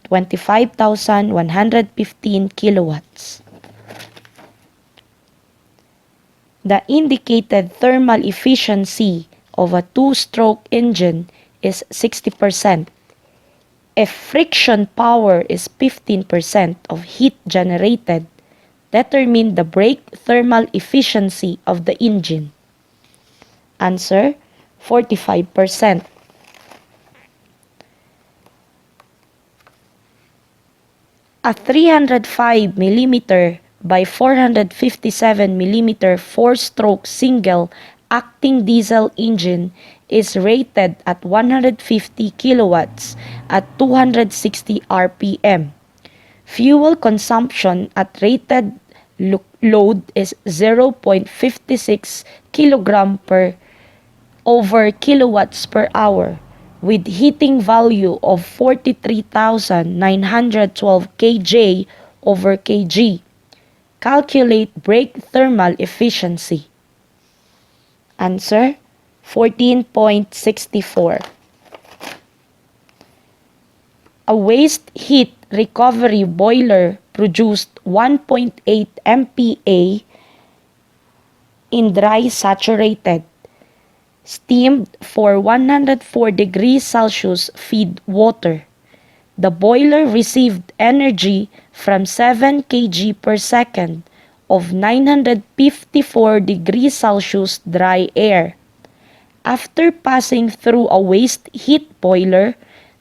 25,115 kilowatts. The indicated thermal efficiency of a two-stroke engine is 60%. If friction power is 15% of heat generated, determine the brake thermal efficiency of the engine. Answer, 45%. A 305 mm by 457 mm four-stroke single acting diesel engine is rated at 150 kilowatts at 260 RPM. Fuel consumption at rated load is 0.56 kg per over kilowatts per hour, with heating value of 43,912 kJ over kg. Calculate brake thermal efficiency. Answer, 14.64. A waste heat recovery boiler produced 1.8 MPa in dry saturated, steamed for 104 degrees Celsius feed water. The boiler received energy from 7 kg per second of 954 degrees Celsius dry air. After passing through a waste heat boiler,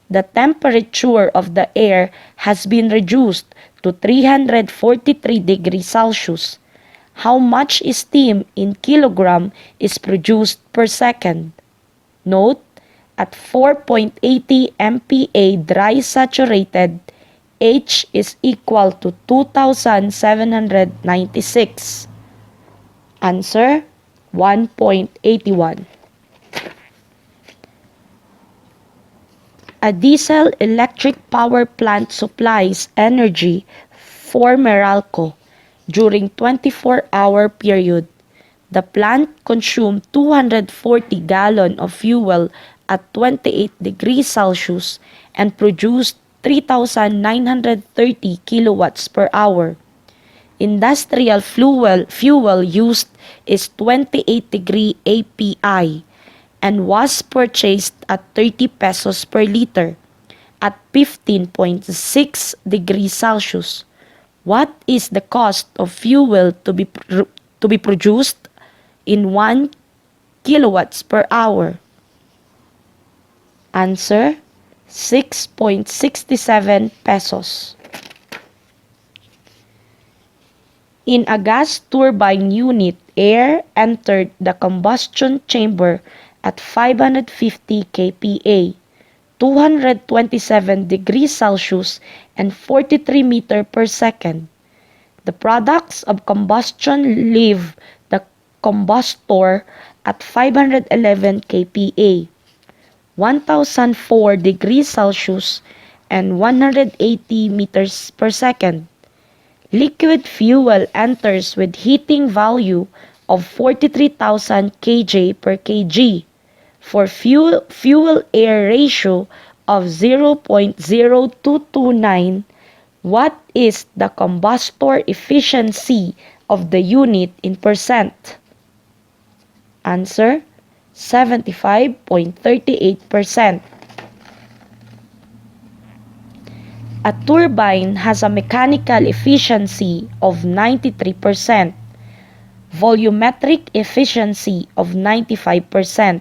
the temperature of the air has been reduced to 343 degrees Celsius. How much steam in kilogram is produced per second? Note, at 4.80 MPa dry saturated, H is equal to 2,796. Answer, 1.81. A diesel electric power plant supplies energy for Meralco during 24-hour period. The plant consumed 240 gallons of fuel at 28 degrees Celsius and produced 3,930 kilowatts per hour. Industrial fuel used is 28 degree API and was purchased at 30 pesos per liter at 15.6 degrees Celsius. What is the cost of fuel to be produced in 1 kilowatts per hour? Answer, 6.67 pesos. In a gas turbine unit, air entered the combustion chamber at 550 kPa, 227 degrees Celsius, and 43 meters per second. The products of combustion leave the combustor at 511 kPa, 1004 degrees Celsius, and 180 meters per second. Liquid fuel enters with heating value of 43,000 kJ per kg for fuel-air ratio of 0.0229. What is the combustor efficiency of the unit in percent? Answer, 75.38%. A turbine has a mechanical efficiency of 93%, volumetric efficiency of 95%,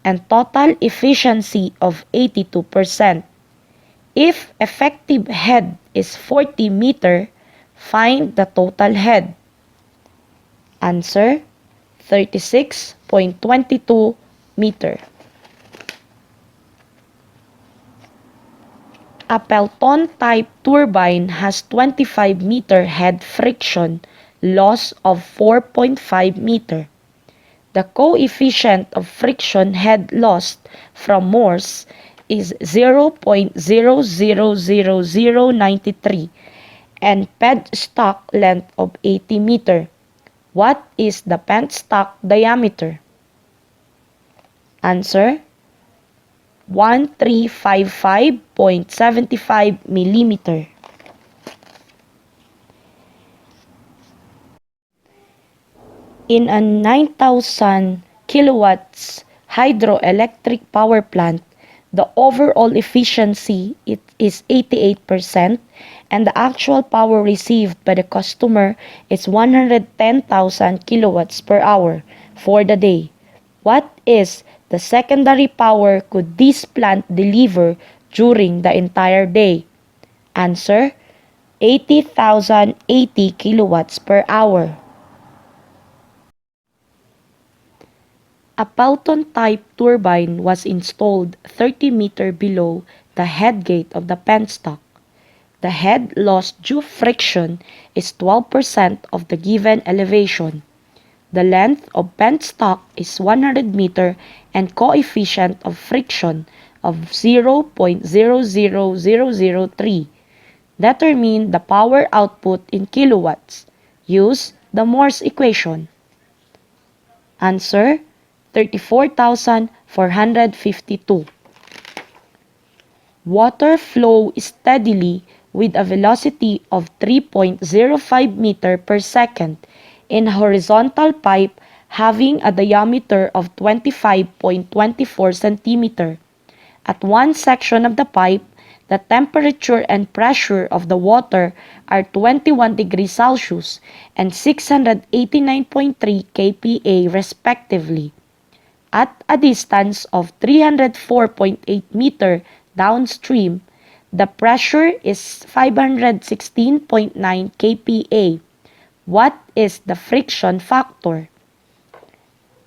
and total efficiency of 82%. If effective head is 40 meter, find the total head. Answer, 36.22 meter. A Pelton-type turbine has 25-meter head friction loss of 4.5 meter. The coefficient of friction head loss from Morse is 0.000093 and penstock length of 80 meter. What is the penstock diameter? Answer, 1355.75 millimeter. In a 9,000 kilowatts hydroelectric power plant, The overall efficiency it is 88%, and the actual power received by the customer is 110,000 kilowatts per hour for the day. What is the secondary power could this plant deliver during the entire day? Answer: 80,080 kilowatts per hour. A Pelton-type turbine was installed 30 meters below the headgate of the penstock. The head loss due friction is 12% of the given elevation. The length of penstock is 100 meters and coefficient of friction of 0.00003. Determine the power output in kilowatts. Use the Morse equation. Answer: 34,452. Water flow steadily with a velocity of 3.05 meter per second in a horizontal pipe having a diameter of 25.24 centimeter. At one section of the pipe, the temperature and pressure of the water are 21 degrees Celsius and 689.3 kPa respectively. At a distance of 304.8 meter downstream, the pressure is 516.9 kPa. What is the friction factor?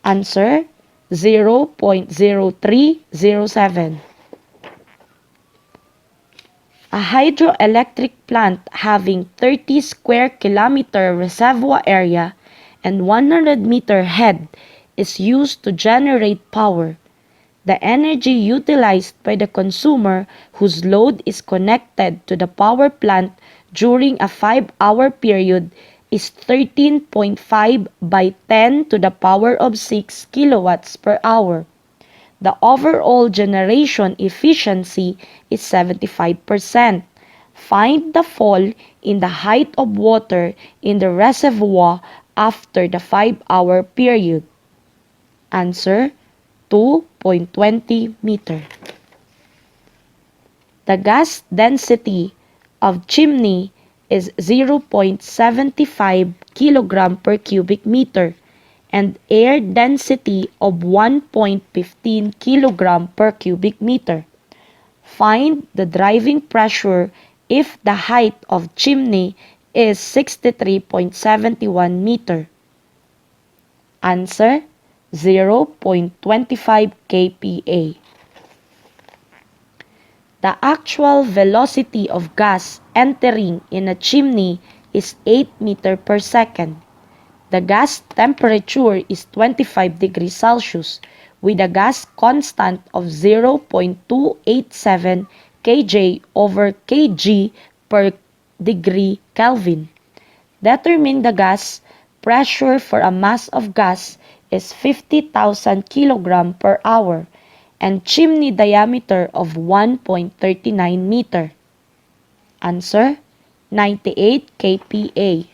Answer: 0.0307. A hydroelectric plant having 30 square kilometer reservoir area and 100 meter head is used to generate power. The energy utilized by the consumer whose load is connected to the power plant during a 5-hour period is 13.5 by 10 to the power of 6 kilowatts per hour. The overall generation efficiency is 75%. Find the fall in the height of water in the reservoir after the 5-hour period. Answer: 2.20 meter. The gas density of chimney is 0.75 kilogram per cubic meter and air density of 1.15 kilogram per cubic meter. Find the driving pressure if the height of chimney is 63.71 meter. Answer: 0.25 kPa. The actual velocity of gas entering in a chimney is 8 meter per second. The gas temperature is 25 degrees Celsius with a gas constant of 0.287 kJ over kg per degree Kelvin. Determine the gas pressure for a mass of gas is 50,000 kg per hour and chimney diameter of 1.39 meter. Answer: 98 kPa.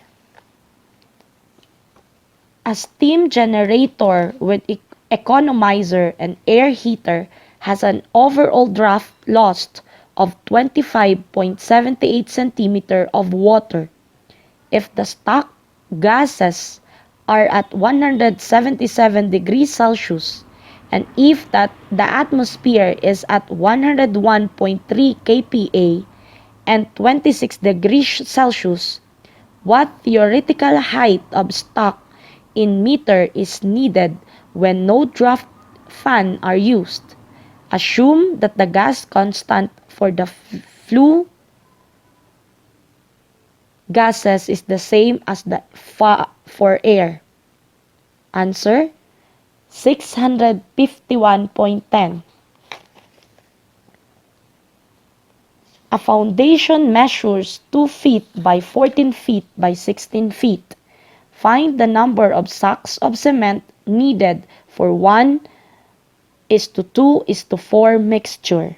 A steam generator with economizer and air heater has an overall draft loss of 25.78 centimeter of water. If the stock gases are at 177 degrees Celsius and if the atmosphere is at 101.3 kPa and 26 degrees Celsius, what theoretical height of stock in meter is needed when no draft fan are used? Assume that the gas constant for the flue gases is the same as the for air. Answer: 651.10. A foundation measures 2 feet by 14 feet by 16 feet. Find the number of sacks of cement needed for 1:2:4 mixture.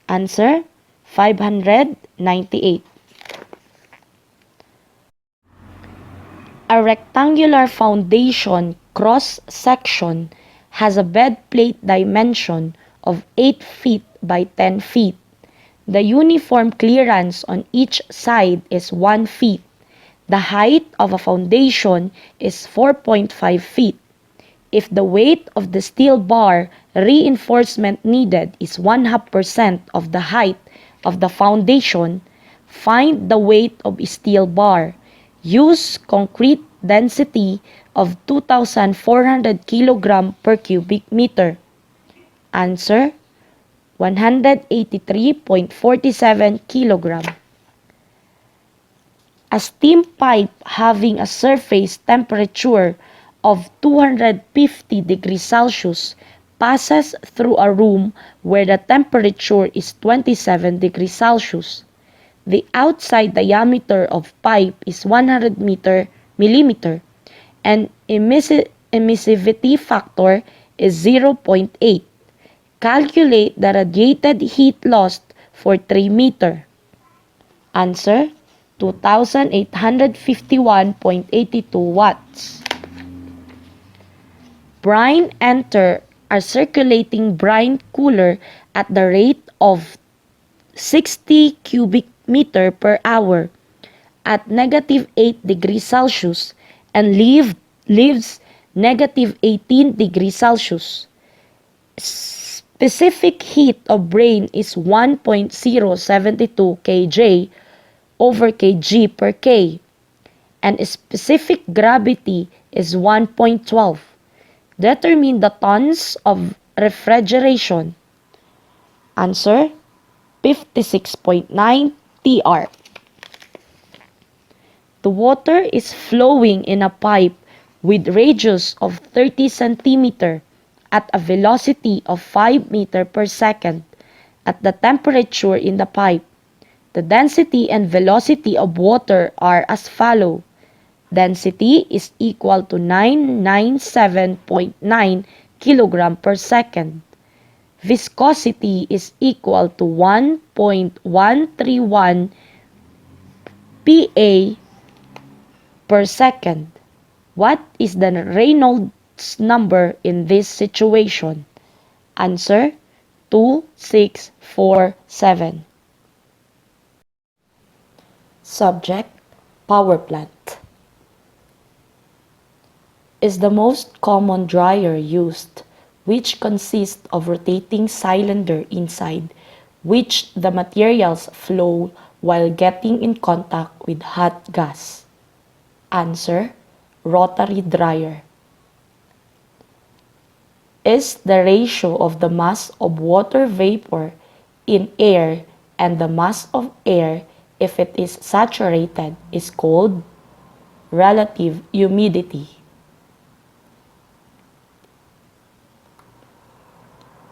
Answer: 598. A rectangular foundation cross-section has a bed plate dimension of 8 feet by 10 feet. The uniform clearance on each side is 1 feet. The height of a foundation is 4.5 feet. If the weight of the steel bar reinforcement needed is 1/2% of the height of the foundation, find the weight of a steel bar. Use concrete density of 2,400 kg per cubic meter. Answer: 183.47 kg. A steam pipe having a surface temperature of 250 degrees Celsius passes through a room where the temperature is 27 degrees Celsius. The outside diameter of pipe is 100 millimeter and emissivity factor is 0.8. Calculate the radiated heat lost for 3 meter. Answer: 2,851.82 watts. Brine enter a circulating brine cooler at the rate of 60 cubic meter per hour at -8 degrees Celsius and leaves -18 degrees Celsius. Specific heat of brine is 1.072 kJ over kg per K, and specific gravity is 1.12. Determine the tons of refrigeration. Answer: 56.9 TR. The water is flowing in a pipe with radius of 30 cm at a velocity of 5 meter per second at the temperature in the pipe. The density and velocity of water are as follow. Density is equal to 997.9 kg per second. Viscosity is equal to 1.131 Pa per second. What is the Reynolds number in this situation? Answer: 2647. Subject: power plant. Is the most common dryer used, which consists of rotating cylinder inside which the materials flow while getting in contact with hot gas. Answer: rotary dryer. Is the ratio of the mass of water vapor in air and the mass of air if it is saturated is called relative humidity.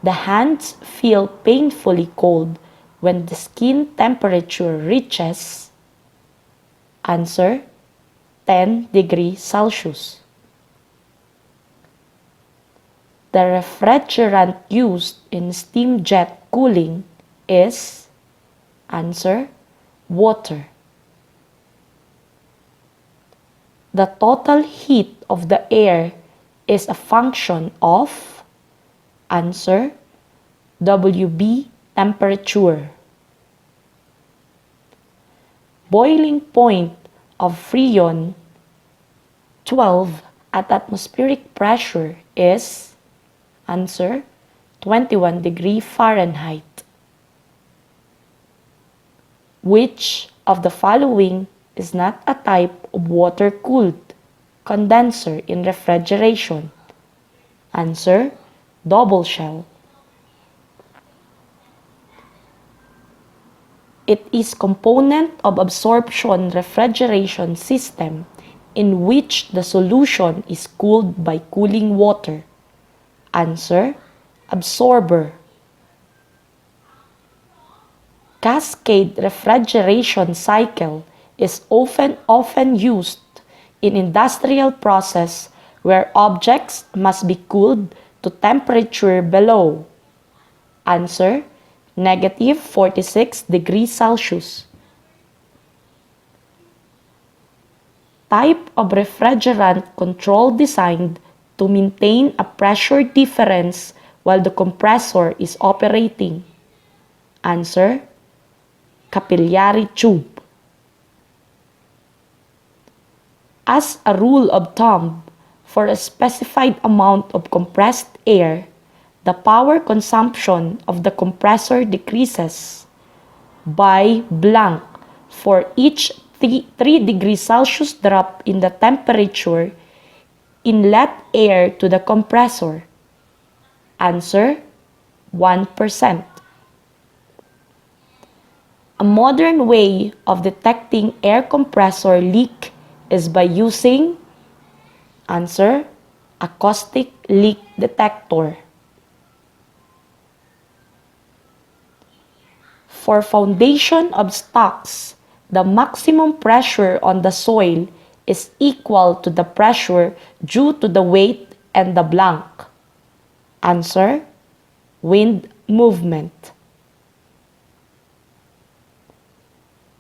The hands feel painfully cold when the skin temperature reaches. Answer: 10 degrees Celsius. The refrigerant used in steam jet cooling is. Answer: water. The total heat of the air is a function of. Answer: WB temperature. Boiling point of Freon 12 at atmospheric pressure is. Answer: 21 degree Fahrenheit. Which of the following is not a type of water-cooled condenser in refrigeration? Answer: double shell. It is component of absorption refrigeration system in which the solution is cooled by cooling water. Answer: absorber. Cascade refrigeration cycle is often used in industrial process where objects must be cooled to temperature below. Answer: -46 degrees Celsius. Type of refrigerant control designed to maintain a pressure difference while the compressor is operating? Answer, capillary tube. As a rule of thumb, for a specified amount of compressed air, the power consumption of the compressor decreases by blank for each 3 degrees Celsius drop in the temperature inlet air to the compressor. Answer, 1%. A modern way of detecting air compressor leak is by using, answer, acoustic leak detector. For foundation of stocks, the maximum pressure on the soil is equal to the pressure due to the weight and the blank. Answer, wind movement.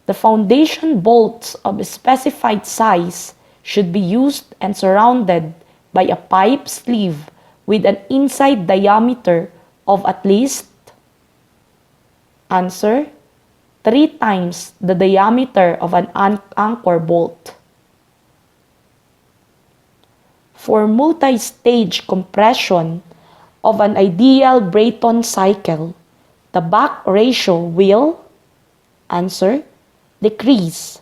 The foundation bolts of a specified size should be used and surrounded by a pipe sleeve with an inside diameter of at least, answer, 3 times the diameter of an anchor bolt. For multi-stage compression of an ideal Brayton cycle, the back ratio will, answer, decrease.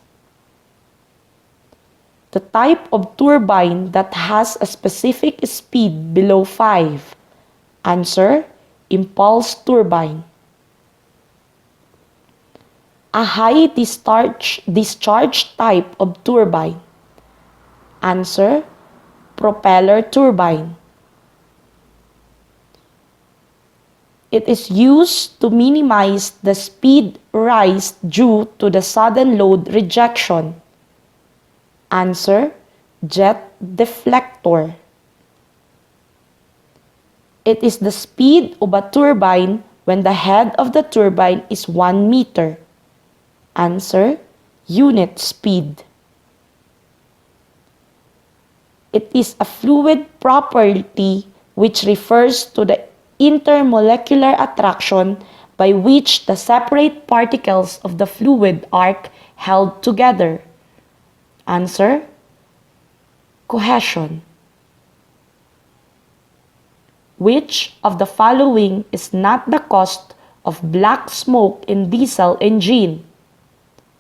The type of turbine that has a specific speed below 5, answer, impulse turbine. A high discharge type of turbine, answer, propeller turbine. It is used to minimize the speed rise due to the sudden load rejection. Answer, jet deflector. It is the speed of a turbine when the head of the turbine is 1 meter. Answer, unit speed. It is a fluid property which refers to the intermolecular attraction by which the separate particles of the fluid are held together. Answer, cohesion. Which of the following is not the cause of black smoke in diesel engine?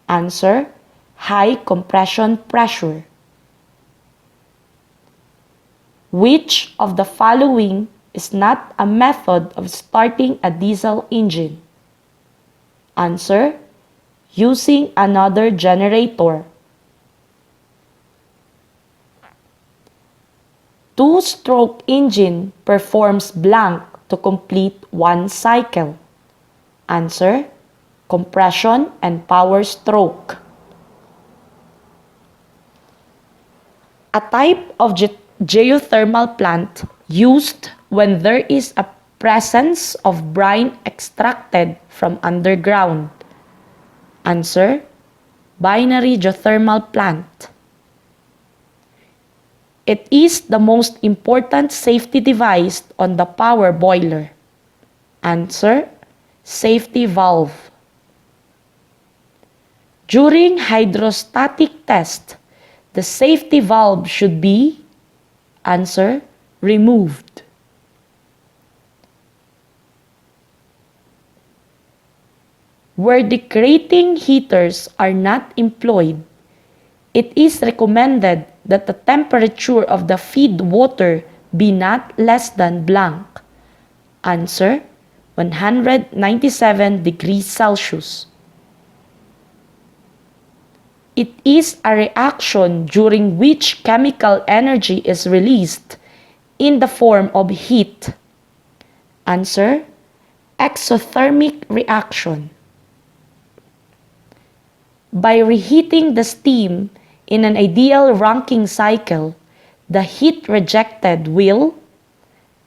Answer, high compression pressure. Which of the following is not a method of starting a diesel engine? Answer, using another generator. Two-stroke engine performs blank to complete 1 cycle. Answer, compression and power stroke. A type of geothermal plant used when there is a presence of brine extracted from underground. Answer, binary geothermal plant. It is the most important safety device on the power boiler. Answer, safety valve. During hydrostatic test, the safety valve should be, answer, removed. Where decreasing heaters are not employed, it is recommended that the temperature of the feed water be not less than blank. Answer, 197 degrees Celsius. It is a reaction during which chemical energy is released in the form of heat. Answer, exothermic reaction. By reheating the steam in an ideal Rankine cycle, the heat rejected will,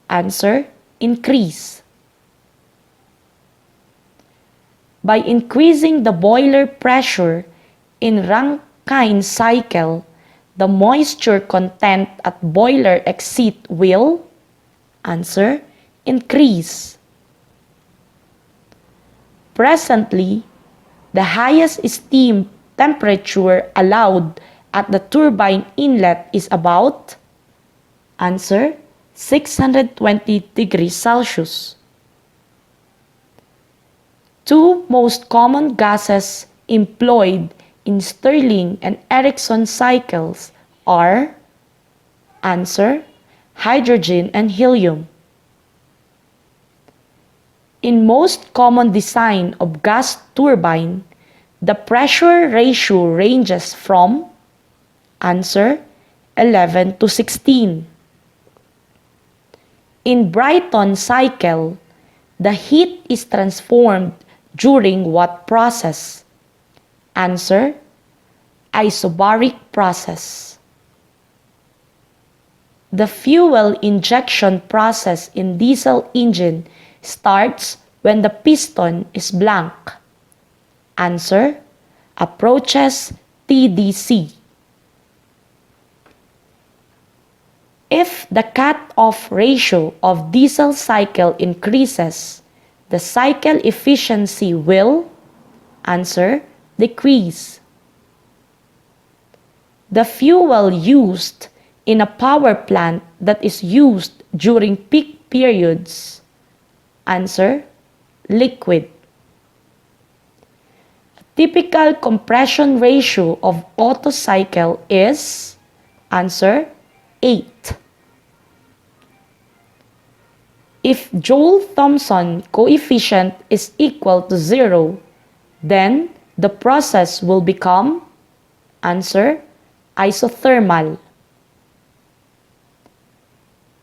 answer, increase. By increasing the boiler pressure in Rankine cycle, the moisture content at boiler exit will, answer, increase. Presently, the highest steam temperature allowed at the turbine inlet is about, answer, 620 degrees Celsius. Two most common gases employed in Stirling and Erikson cycles are, answer, hydrogen and helium. In most common design of gas turbine, the pressure ratio ranges from, answer, 11 to 16. In Brighton cycle, the heat is transformed during what process? Answer, isobaric process. The fuel injection process in diesel engine starts when the piston is blank. Answer, approaches TDC. If the cut-off ratio of diesel cycle increases, the cycle efficiency will, answer, decrease. The fuel used in a power plant that is used during peak periods, answer, liquid. A typical compression ratio of Otto cycle is, answer, 8. If Joule-Thomson coefficient is equal to 0, then the process will become, answer, isothermal.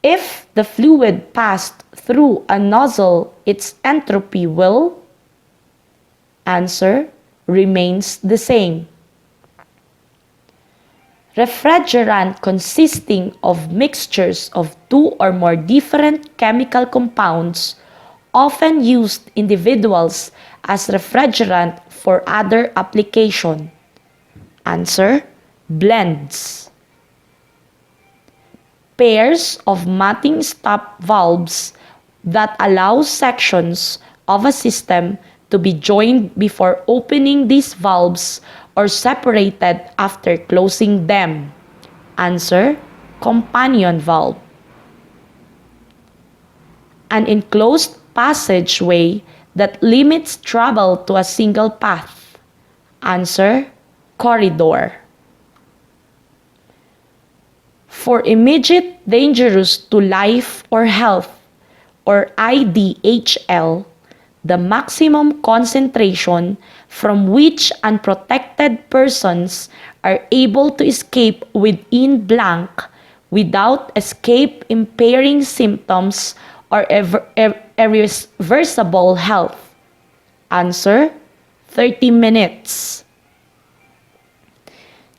If the fluid passed through a nozzle, its entropy will, answer, remains the same. Refrigerant consisting of mixtures of two or more different chemical compounds, often used individuals as refrigerant for other application. Answer, blends. Pairs of matting stop valves that allow sections of a system to be joined before opening these valves or separated after closing them. Answer, companion valve. An enclosed passageway that limits travel to a single path. Answer, corridor. For immediate dangerous to life or health, or IDHL, the maximum concentration from which unprotected persons are able to escape within blank without escape impairing symptoms or irreversible health. Answer, 30 minutes.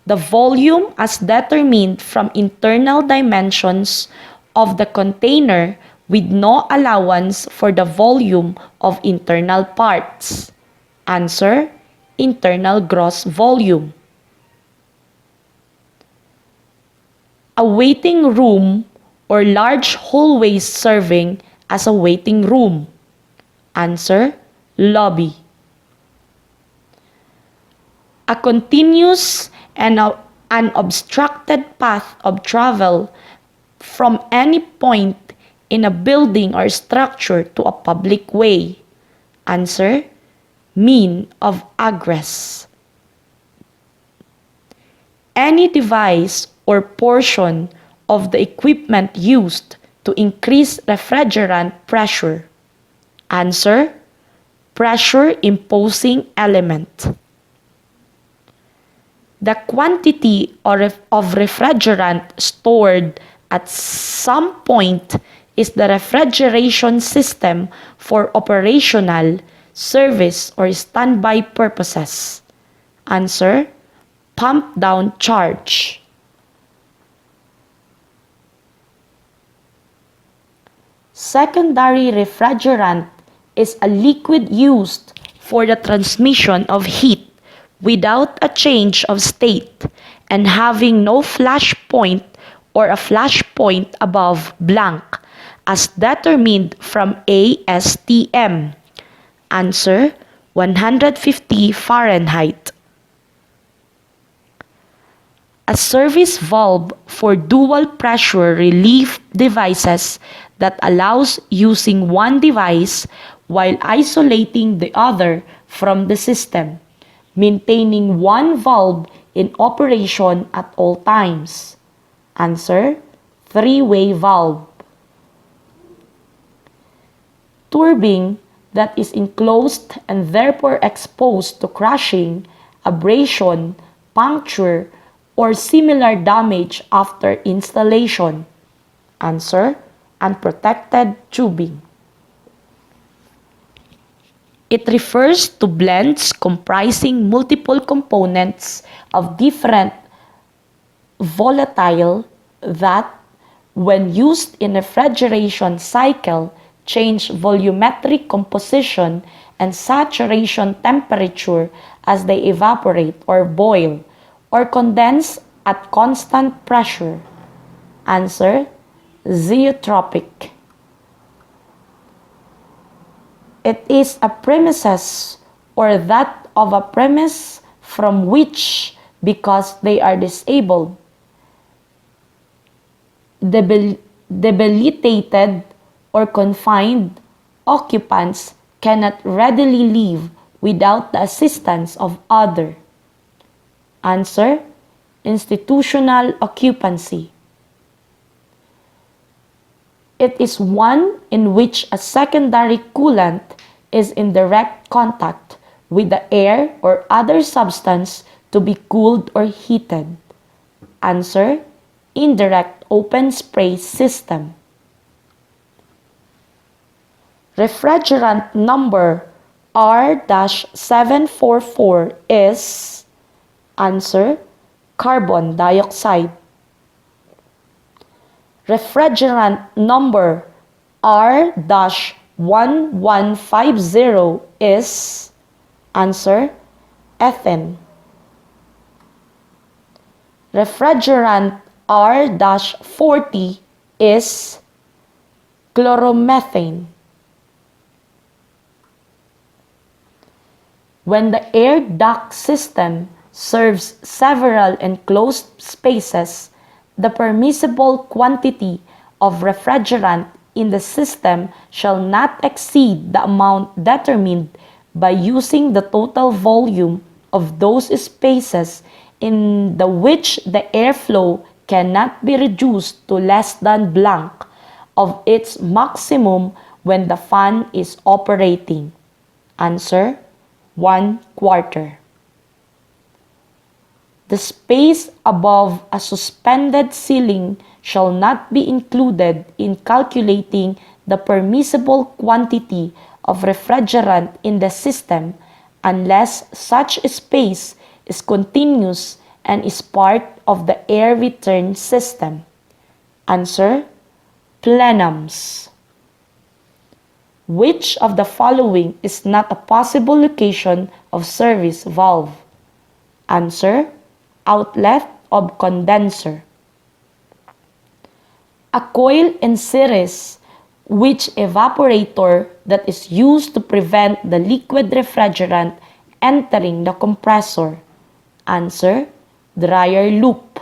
The volume as determined from internal dimensions of the container with no allowance for the volume of internal parts. Answer, internal gross volume. A waiting room or large hallways serving as a waiting room. Answer, lobby. A continuous and unobstructed path of travel from any point in a building or structure to a public way. Answer, mean of egress. Any device or portion of the equipment used to increase refrigerant pressure. Answer, pressure imposing element. The quantity of refrigerant stored at some point is the refrigeration system for operational, service, or standby purposes. Answer, pump down charge. Secondary refrigerant is a liquid used for the transmission of heat without a change of state and having no flash point or a flash point above blank, as determined from ASTM? Answer, 150 Fahrenheit. A service valve for dual pressure relief devices that allows using one device while isolating the other from the system, maintaining one valve in operation at all times. Answer, three-way valve. Turbine that is enclosed and therefore exposed to crushing, abrasion, puncture, or similar damage after installation. Answer, unprotected tubing. It refers to blends comprising multiple components of different volatile that, when used in refrigeration cycle, change volumetric composition and saturation temperature as they evaporate or boil or condense at constant pressure. Answer, zeotropic. It is a premises or that of a premise from which, because they are disabled, debilitated, or confined, occupants cannot readily leave without the assistance of other. Answer, institutional occupancy. It is one in which a secondary coolant is in direct contact with the air or other substance to be cooled or heated. Answer, indirect open spray system. Refrigerant number R-744 is, answer, carbon dioxide. Refrigerant number R-1150 is, answer, ethane. Refrigerant R-40 is chloromethane. When the air duct system serves several enclosed spaces, the permissible quantity of refrigerant in the system shall not exceed the amount determined by using the total volume of those spaces in the which the airflow cannot be reduced to less than blank of its maximum when the fan is operating. Answer, 1/4. The space above a suspended ceiling shall not be included in calculating the permissible quantity of refrigerant in the system unless such space is continuous and is part of the air return system. Answer, plenums. Which of the following is not a possible location of service valve? Answer, outlet of condenser. A coil in series which evaporator that is used to prevent the liquid refrigerant entering the compressor. Answer, dryer loop.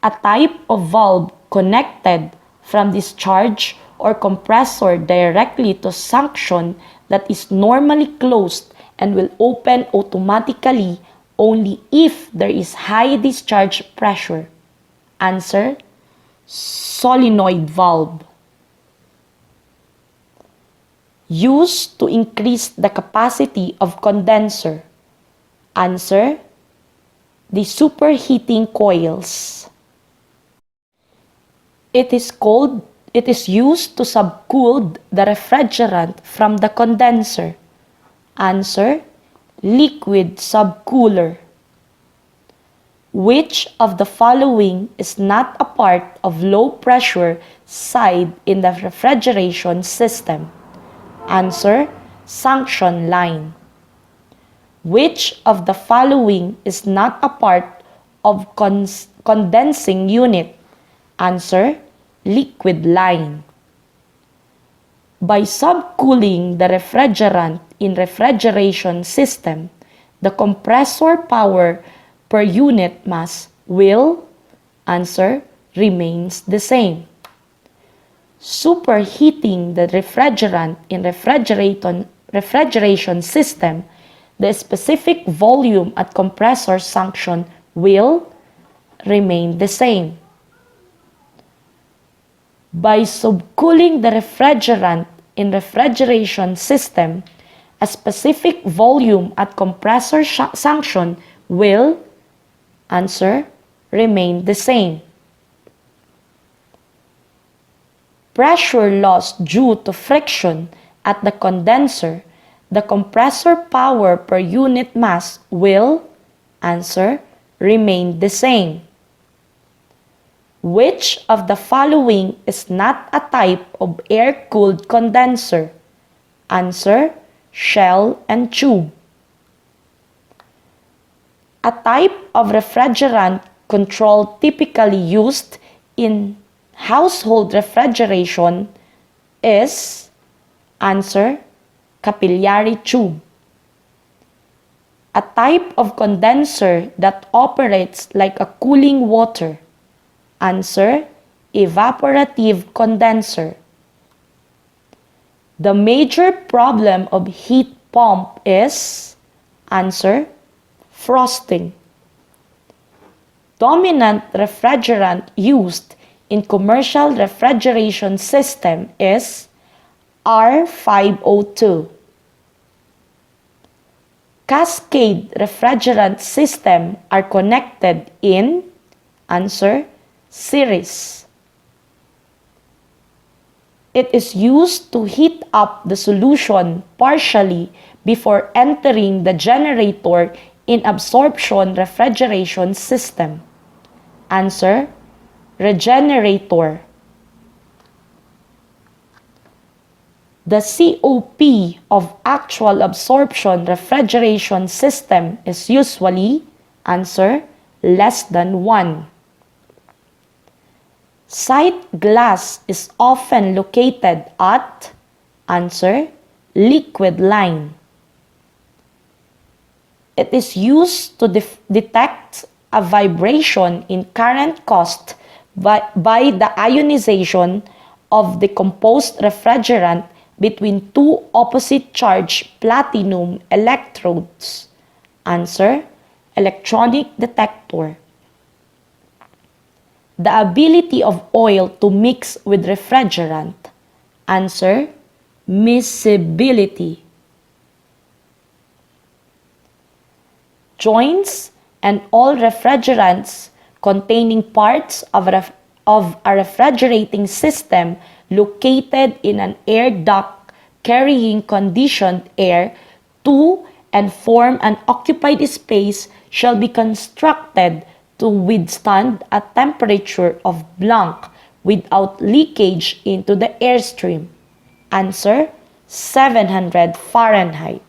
A type of valve connected from discharge or compressor directly to suction that is normally closed and will open automatically only if there is high discharge pressure. Answer, solenoid valve. Used to increase the capacity of condenser. Answer, the superheating coils. It is used to subcool the refrigerant from the condenser. Answer, liquid subcooler. Which of the following is not a part of low pressure side in the refrigeration system? Answer, suction line. Which of the following is not a part of condensing unit? Answer, liquid line. By subcooling the refrigerant in refrigeration system, the compressor power per unit mass will, answer, remains the same. Superheating the refrigerant in refrigeration system, the specific volume at compressor function will remain the same. By subcooling the refrigerant in refrigeration system, a specific volume at compressor function will, answer, remain the same. Pressure loss due to friction at the condenser, the compressor power per unit mass will, answer, remain the same. Which of the following is not a type of air-cooled condenser? Answer, shell and tube. A type of refrigerant control typically used in household refrigeration is, answer, capillary tube. A type of condenser that operates like a cooling water, answer, evaporative condenser. The major problem of heat pump is, answer, frosting. Dominant refrigerant used in commercial refrigeration system is R502. Cascade refrigerant system are connected in, answer, series. It is used to heat up the solution partially before entering the generator in absorption refrigeration system. Answer, regenerator. The COP of actual absorption refrigeration system is usually, answer, less than 1. Sight glass is often located at, answer, liquid line. It is used to detect a vibration in current caused by the ionization of decomposed refrigerant between two opposite charged platinum electrodes. Answer, electronic detector. The ability of oil to mix with refrigerant. Answer, miscibility. Joints and all refrigerants containing parts of a refrigerating system located in an air duct carrying conditioned air to and form an occupied space shall be constructed to withstand a temperature of blank without leakage into the airstream. Answer, 700 Fahrenheit.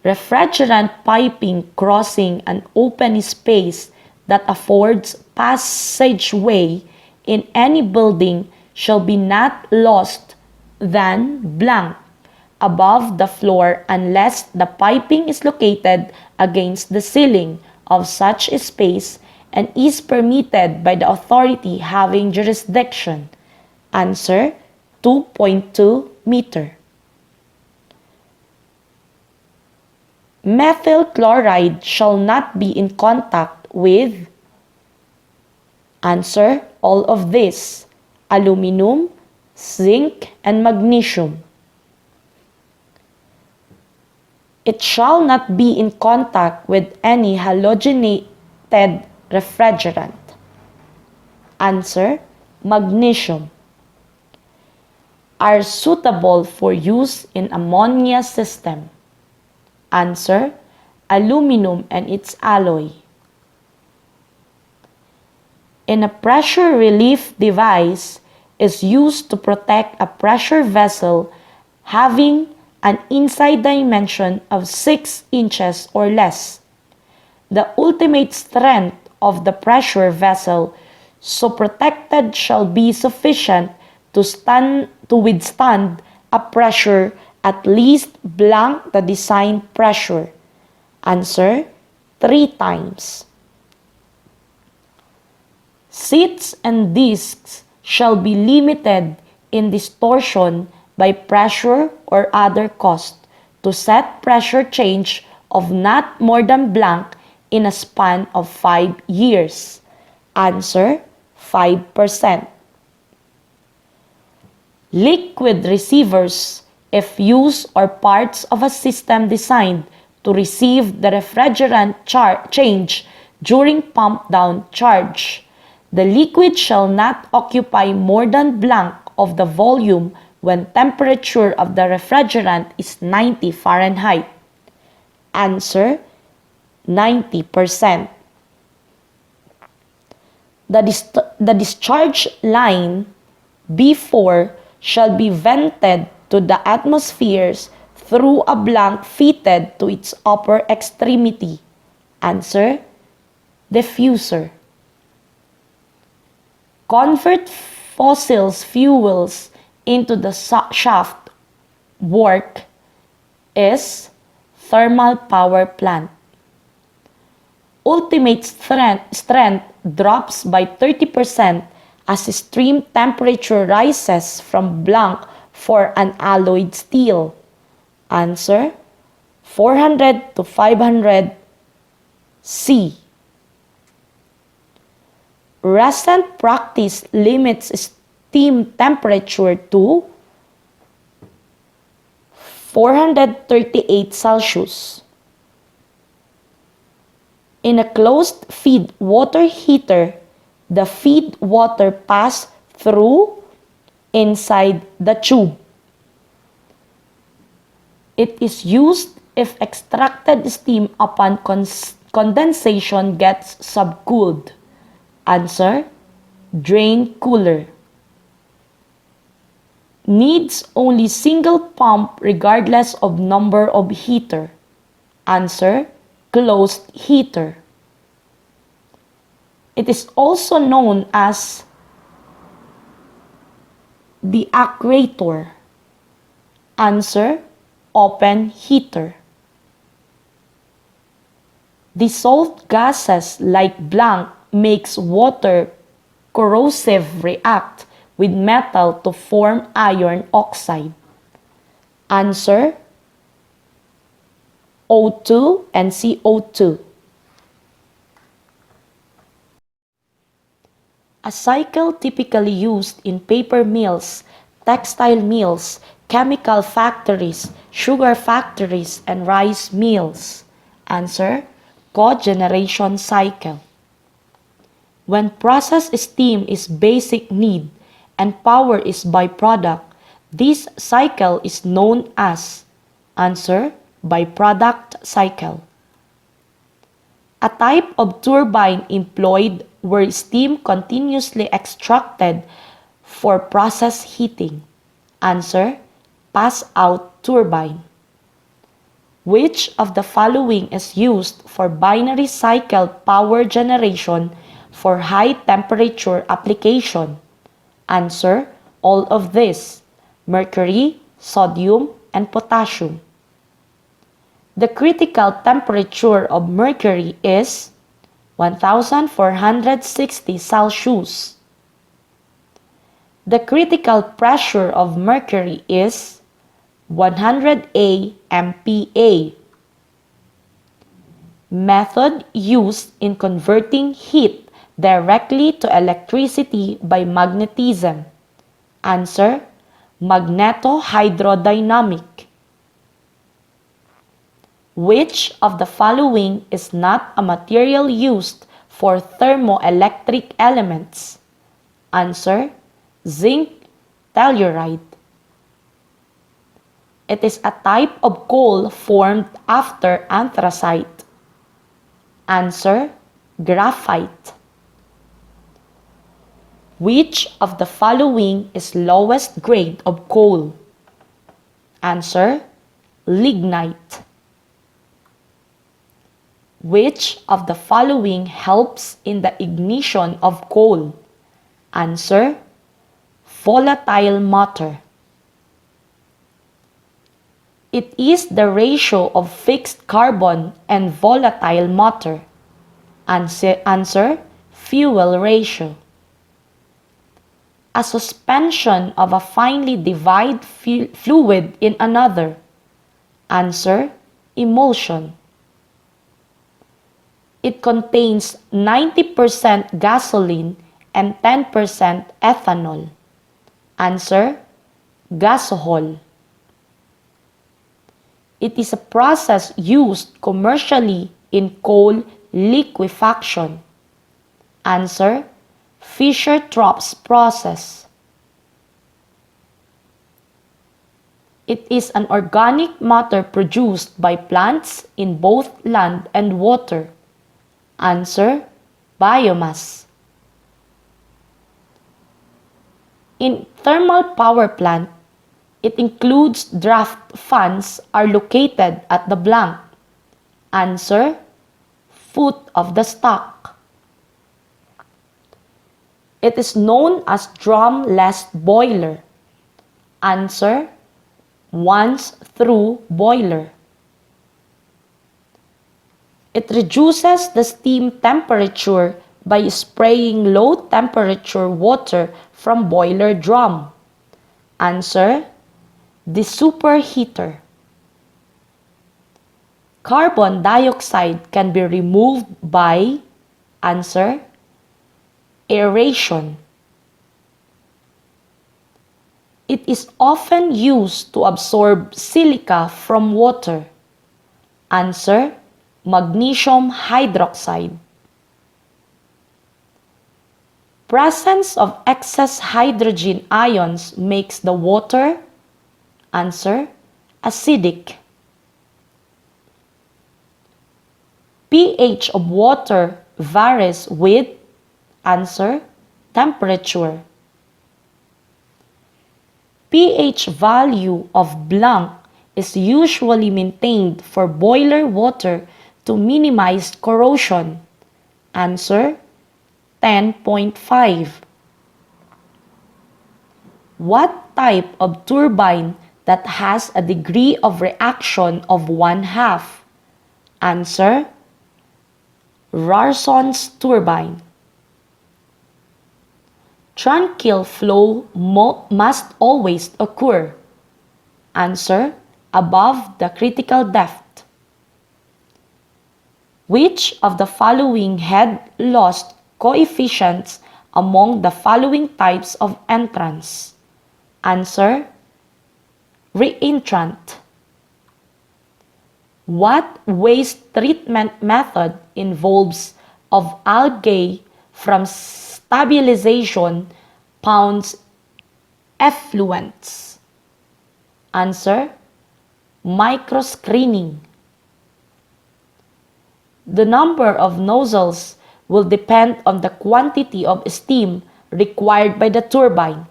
Refrigerant piping crossing an open space that affords passageway in any building shall be not lost than blank above the floor unless the piping is located against the ceiling of such a space and is permitted by the authority having jurisdiction. Answer, 2.2 meter. Methyl chloride shall not be in contact with, answer, all of this, aluminum, zinc, and magnesium. It shall not be in contact with any halogenated refrigerant. Answer, magnesium. Are suitable for use in ammonia system. Answer, aluminum and its alloy. In a pressure relief device is used to protect a pressure vessel having an inside dimension of 6 inches or less. The ultimate strength of the pressure vessel so protected shall be sufficient to withstand a pressure at least blank the design pressure. Answer, 3 times. Seats and discs shall be limited in distortion by pressure or other cost to set pressure change of not more than blank in a span of 5 years. Answer, 5%. Liquid receivers, if used or parts of a system designed to receive the refrigerant change during pump down charge. The liquid shall not occupy more than blank of the volume when temperature of the refrigerant is 90 Fahrenheit. Answer, 90%. The discharge line B4 shall be vented to the atmospheres through a blank fitted to its upper extremity. Answer, diffuser. Convert fossil fuels into the shaft work is thermal power plant. Ultimate strength drops by 30% as stream temperature rises from blank for an alloyed steel. Answer, 400 to 500 C. Recent practice limits steam temperature to 438 Celsius. In a closed feed water heater, the feed water passes through inside the tube. It is used if extracted steam upon condensation gets subcooled. Answer, drain cooler. Needs only single pump regardless of number of heater. Answer, closed heater. It is also known as the actuator. Answer, open heater. Dissolved gases like blank makes water corrosive react with metal to form iron oxide. Answer, O2 and CO2. A cycle typically used in paper mills, textile mills, chemical factories, sugar factories, and rice mills. Answer, Cogeneration Cycle. When processed steam is basic need and power is byproduct, this cycle is known as, answer, byproduct cycle. A type of turbine employed where steam continuously extracted for process heating. Answer, pass-out turbine. Which of the following is used for binary cycle power generation for high temperature application? Answer, all of this: mercury, sodium, and potassium. The critical temperature of mercury is 1460 Celsius. The critical pressure of mercury is 100 MPa. Method used in converting heat directly to electricity by magnetism. Answer, magnetohydrodynamic. Which of the following is not a material used for thermoelectric elements? Answer, zinc telluride. It is a type of coal formed after anthracite. Answer, graphite. Which of the following is lowest grade of coal? Answer, lignite. Which of the following helps in the ignition of coal? Answer: volatile matter. It is the ratio of fixed carbon and volatile matter. Answer: fuel ratio. A suspension of a finely divided fluid in another. Answer: emulsion. It contains 90% gasoline and 10% ethanol. Answer: gasohol. It is a process used commercially in coal liquefaction. Answer: Fischer-Tropsch process. It is an organic matter produced by plants in both land and water. Answer: biomass. In thermal power plant, it includes draft fans are located at the blank. Answer: foot of the stock. It is known as drumless boiler. Answer: once-through boiler. It reduces the steam temperature by spraying low-temperature water from boiler drum. Answer: the superheater. Carbon dioxide can be removed by, answer, aeration. It is often used to absorb silica from water. Answer: magnesium hydroxide. Presence of excess hydrogen ions makes the water, answer, acidic. pH of water varies with, answer, temperature. pH value of blank is usually maintained for boiler water to minimize corrosion. Answer: 10.5. What type of turbine that has a degree of reaction of 1/2? Answer: Rarson's turbine. Tranquil flow must always occur. Answer: above the critical depth. Which of the following had loss coefficients among the following types of entrants? Answer: reentrant. What waste treatment method involves of algae from stabilization pounds effluents? Answer: microscreening. The number of nozzles will depend on the quantity of steam required by the turbine.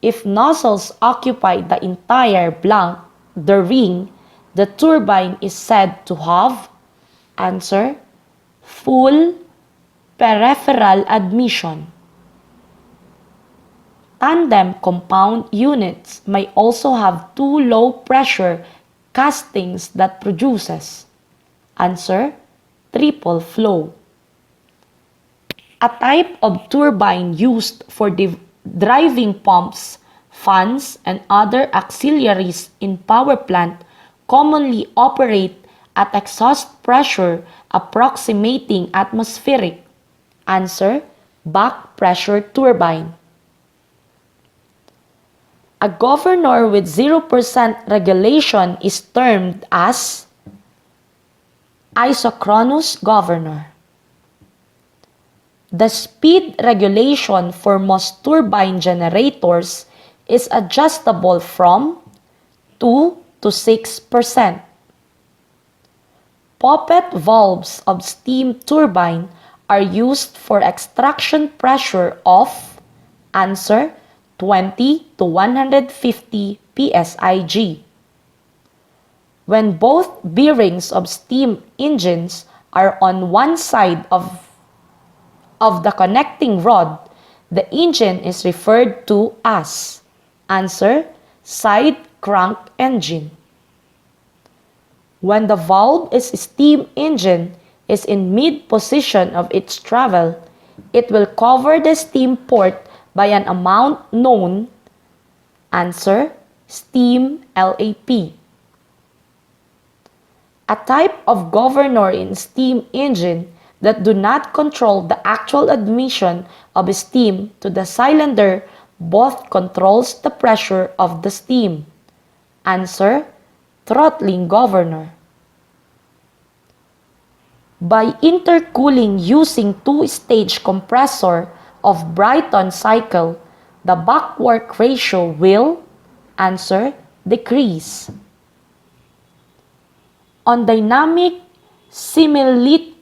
If nozzles occupy the entire blank, the ring, the turbine is said to have, answer, full peripheral admission. Tandem compound units may also have two low pressure castings that produces, answer, triple flow. A type of turbine used for driving pumps, fans, and other auxiliaries in power plant commonly operate at exhaust pressure approximating atmospheric. Answer: back pressure turbine. A governor with 0% regulation is termed as isochronous governor. The speed regulation for most turbine generators is adjustable from 2 to 6%. Poppet valves of steam turbine are used for extraction pressure of, answer, 20 to 150 psig. When both bearings of steam engines are on one side of the connecting rod, the engine is referred to as? Answer, side crank engine. When the valve is steam engine is in mid position of its travel, it will cover the steam port by an amount known. Answer, steam LAP. A type of governor in steam engine that do not control the actual admission of steam to the cylinder both controls the pressure of the steam. Answer, throttling governor. By intercooling using two-stage compressor of Brayton cycle, the backwork ratio will, answer, decrease. On dynamic similitude,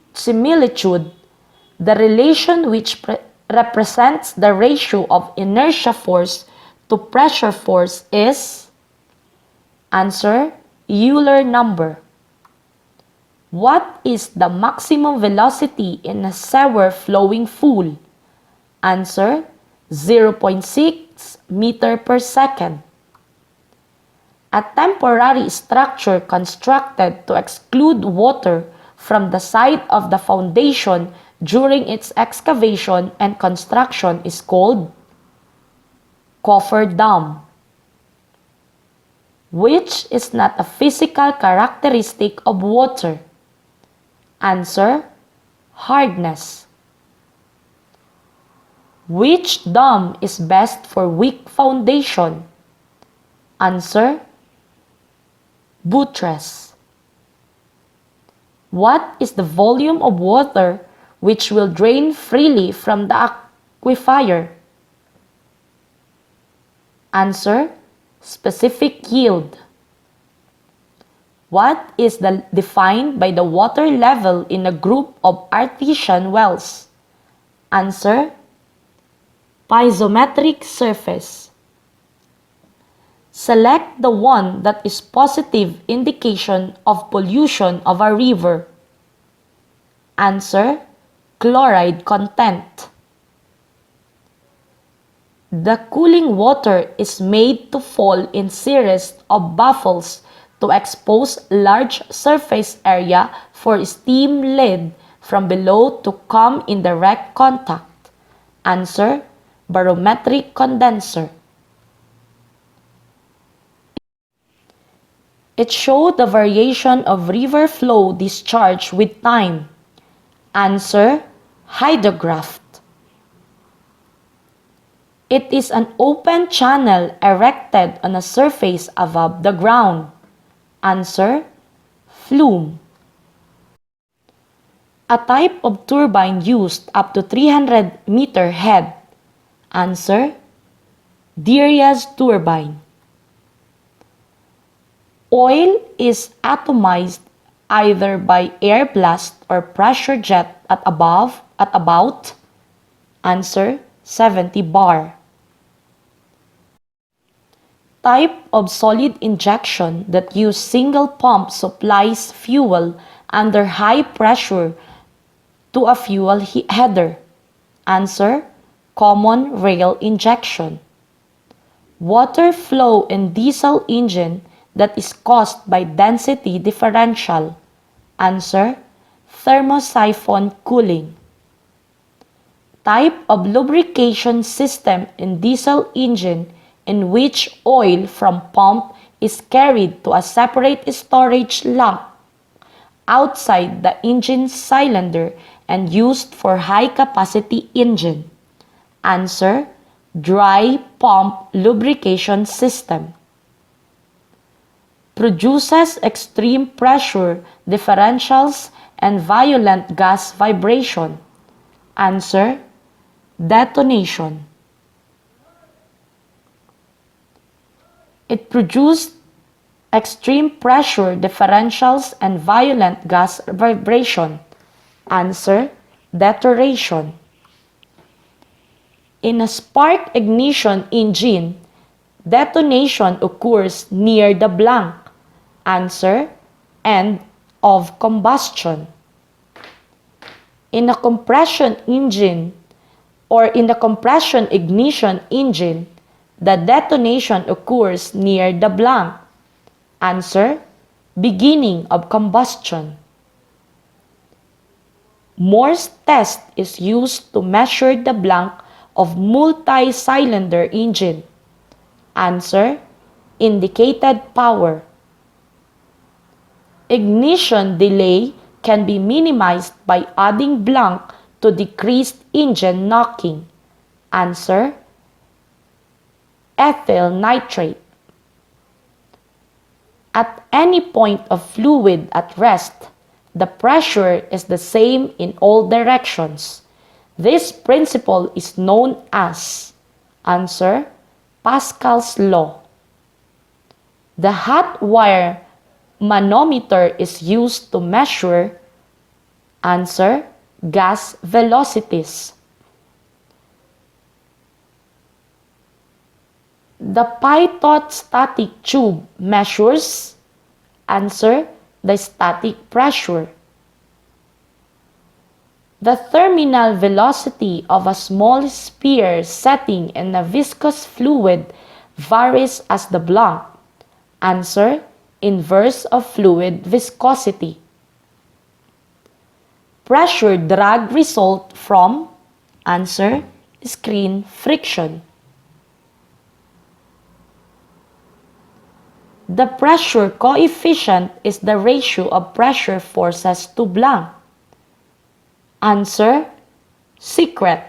the relation which represents the ratio of inertia force to pressure force is, answer, Euler number. What is the maximum velocity in a sewer flowing full? Answer, 0.6 meter per second. A temporary structure constructed to exclude water from the site of the foundation during its excavation and construction is called cofferdam, which is not a physical characteristic of water. Answer, hardness. Which dam is best for weak foundation? Answer, buttress. What is the volume of water which will drain freely from the aquifer? Answer, specific yield. What is defined by the water level in a group of artesian wells? Answer, piezometric surface. Select the one that is positive indication of pollution of a river. Answer, chloride content. The cooling water is made to fall in series of baffles to expose large surface area for steam lead from below to come in direct contact. Answer, barometric condenser. It showed the variation of river flow discharge with time. Answer, hydrograph. It is an open channel erected on a surface above the ground. Answer, flume. A type of turbine used up to 300-meter head. Answer, Dirichlet's turbine. Oil is atomized either by air blast or pressure jet at about, answer, 70 bar. Type of solid injection that use single pump supplies fuel under high pressure to a fuel header. Answer, common rail injection. Water flow in diesel engine that is caused by density differential. Answer, thermosiphon cooling. Type of lubrication system in diesel engine in which oil from pump is carried to a separate storage tank outside the engine cylinder and used for high capacity engine. Answer, dry pump lubrication system. Produces extreme pressure differentials and violent gas vibration. Answer, detonation. It produced extreme pressure differentials and violent gas vibration. Answer, detonation. In a spark ignition engine, detonation occurs near the blank. Answer, end of combustion. In a compression engine, or in the compression ignition engine, the detonation occurs near the blank. Answer: beginning of combustion. Morse test is used to measure the blank of multi-cylinder engine. Answer: indicated power. Ignition delay can be minimized by adding blank to decreased engine knocking. Answer: ethyl nitrate. At any point of fluid at rest, the pressure is the same in all directions. This principle is known as, answer, Pascal's law. The hot wire manometer is used to measure, answer, gas velocities. The pitot static tube measures, answer, the static pressure. The terminal velocity of a small sphere setting in a viscous fluid varies as the blank. Answer: inverse of fluid viscosity. Pressure drag result from, answer, screen friction. The pressure coefficient is the ratio of pressure forces to blank. Answer: secret.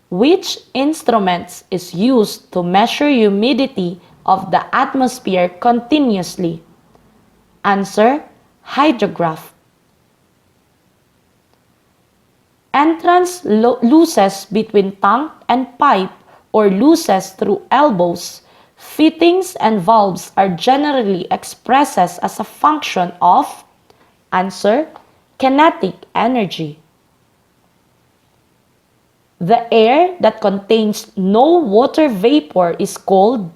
Which instruments is used to measure humidity of the atmosphere continuously? Answer: hydrograph. Entrance looses between tank and pipe or looses through elbows. Fittings and valves are generally expressed as a function of, answer, kinetic energy. The air that contains no water vapor is called,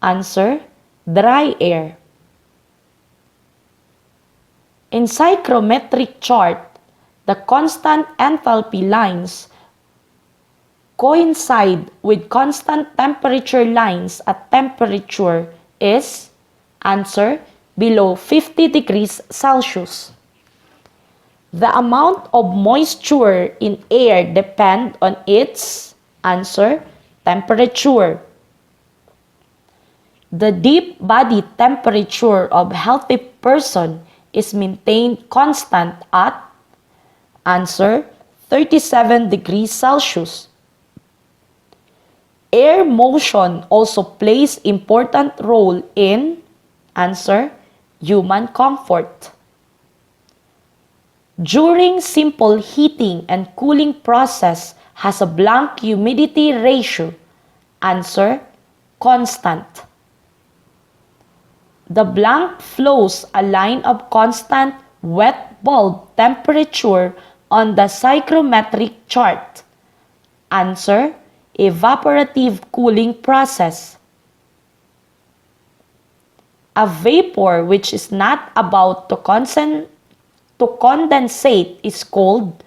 answer, dry air. In psychrometric chart, the constant enthalpy lines coincide with constant temperature lines at temperature is, answer, below 50 degrees Celsius. The amount of moisture in air depends on its, answer, temperature. The deep body temperature of healthy person is maintained constant at, answer, 37 degrees Celsius. Air motion also plays important role in, answer, human comfort. During simple heating and cooling process has a blank humidity ratio, answer, constant. The blank flows a line of constant wet bulb temperature on the psychrometric chart, answer, evaporative cooling process. A vapor which is not about to condensate is called,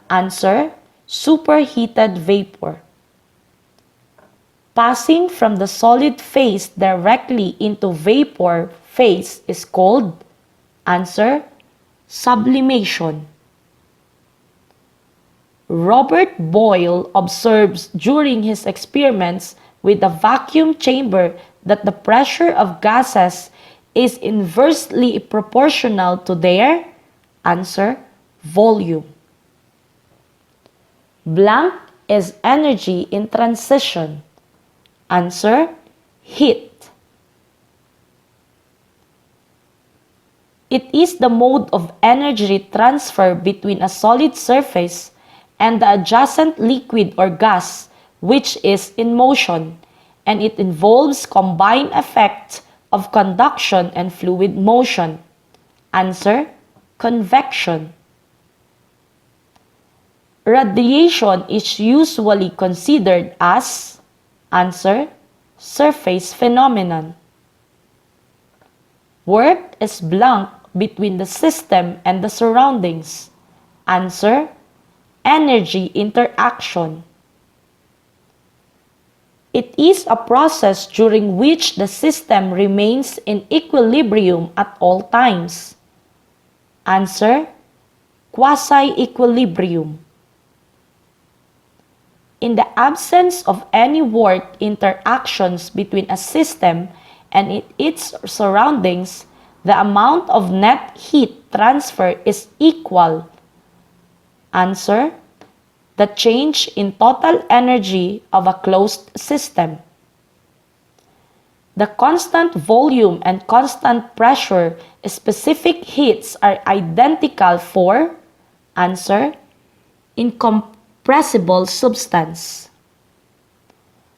answer, superheated vapor. Passing from the solid phase directly into vapor phase is called, answer, sublimation. Robert Boyle observes during his experiments with a vacuum chamber that the pressure of gases is inversely proportional to their, answer, volume. Blank is energy in transition. Answer, heat. It is the mode of energy transfer between a solid surface and the adjacent liquid or gas which is in motion, and it involves combined effects of conduction and fluid motion. Answer, convection. Radiation is usually considered as, answer, surface phenomenon. Work is blank between the system and the surroundings? Answer: energy interaction. It is a process during which the system remains in equilibrium at all times. Answer: quasi-equilibrium. In the absence of any work interactions between a system and its surroundings, the amount of net heat transfer is equal. Answer: the change in total energy of a closed system. The constant volume and constant pressure specific heats are identical for, answer, incompressible substance.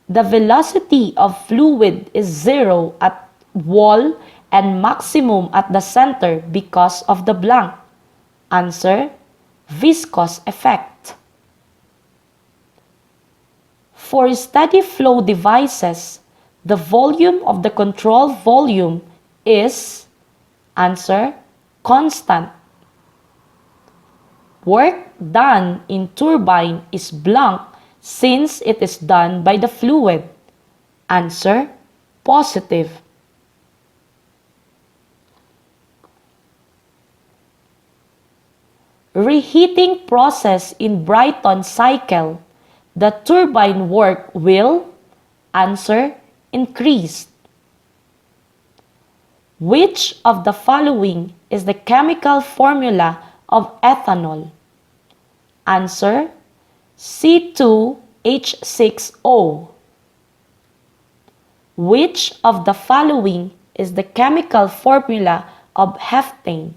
The velocity of fluid is zero at wall and maximum at the center because of the blank. Answer: viscous effect. For steady flow devices, the volume of the control volume is, answer, constant. Work done in turbine is blank since it is done by the fluid. Answer: positive. Reheating process in Brayton cycle, the turbine work will, answer, increase. Which of the following is the chemical formula of ethanol? Answer: C2H6O. Which of the following is the chemical formula of heftane?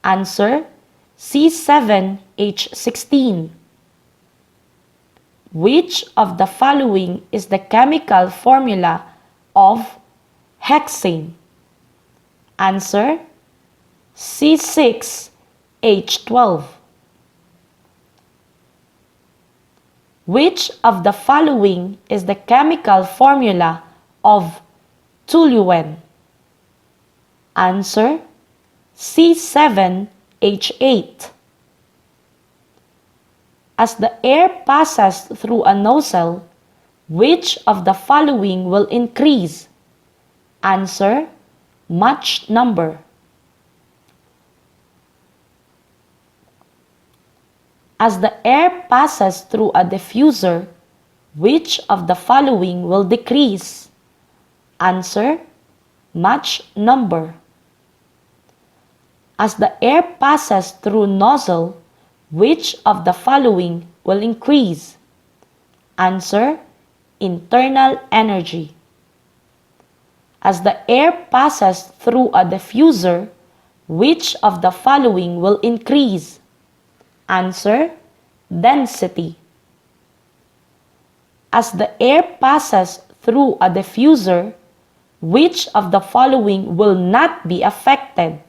Answer: C7H16. Which of the following is the chemical formula of hexane? Answer: C6H12. Which of the following is the chemical formula of toluene? Answer: C7H8. As the air passes through a nozzle, which of the following will increase? Answer: Mach number. As the air passes through a diffuser, which of the following will decrease? Answer: Mach number. As the air passes through nozzle, which of the following will increase? Answer: internal energy. As the air passes through a diffuser, which of the following will increase? Answer: density. As the air passes through a diffuser, which of the following will not be affected?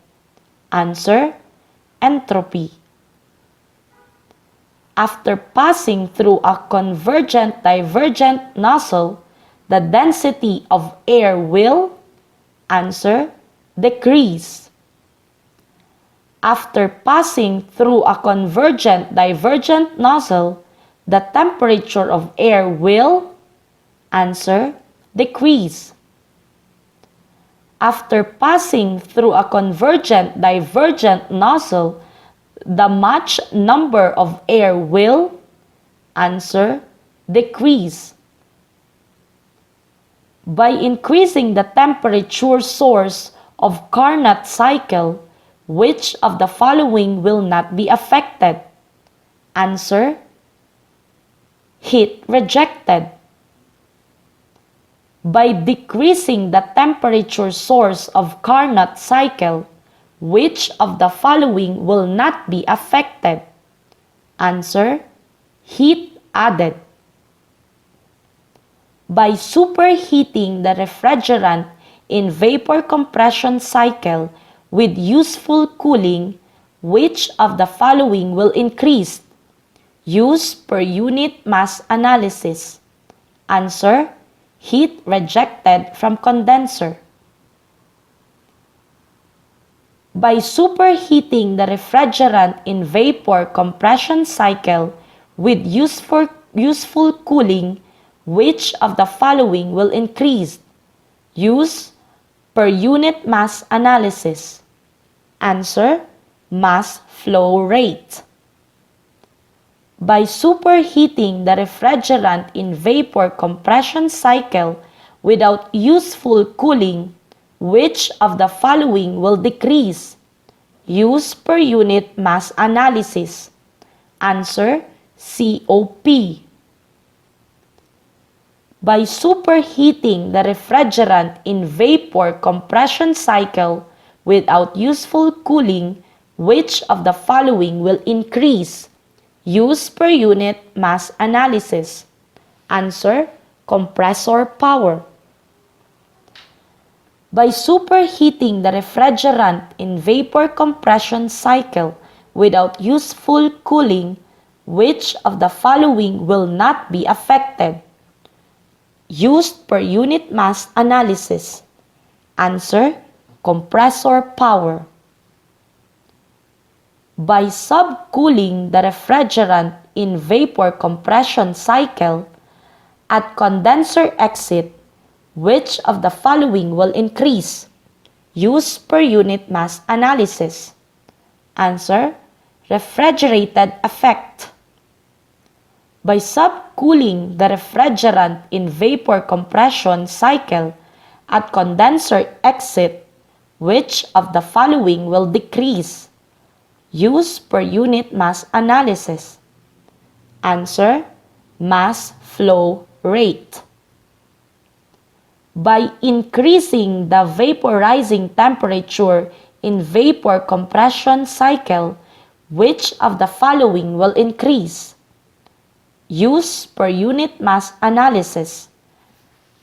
Answer: entropy. After passing through a convergent-divergent nozzle, the density of air will, answer, decrease. After passing through a convergent-divergent nozzle, the temperature of air will, answer, decrease. After passing through a convergent-divergent nozzle, the Mach number of air will, answer, decrease. By increasing the temperature source of Carnot cycle, which of the following will not be affected? Answer: heat rejected. By decreasing the temperature source of Carnot cycle, which of the following will not be affected? Answer: heat added. By superheating the refrigerant in vapor compression cycle with useful cooling, which of the following will increase? Use per unit mass analysis. Answer: heat rejected from condenser. By superheating the refrigerant in vapor compression cycle with useful cooling, which of the following will increase? Use per unit mass analysis. Answer: mass flow rate. By superheating the refrigerant in vapor compression cycle without useful cooling, which of the following will decrease? Use per unit mass analysis. Answer: COP. By superheating the refrigerant in vapor compression cycle without useful cooling, which of the following will increase? Use per unit mass analysis. Answer: compressor power. By superheating the refrigerant in vapor compression cycle without useful cooling, which of the following will not be affected? Used per unit mass analysis. Answer: compressor power. By subcooling the refrigerant in vapor compression cycle at condenser exit, which of the following will increase? Use per unit mass analysis. Answer: refrigerated effect. By subcooling the refrigerant in vapor compression cycle at condenser exit, which of the following will decrease? Use per unit mass analysis. Answer: mass flow rate. By increasing the vaporizing temperature in vapor compression cycle, which of the following will increase? Use per unit mass analysis.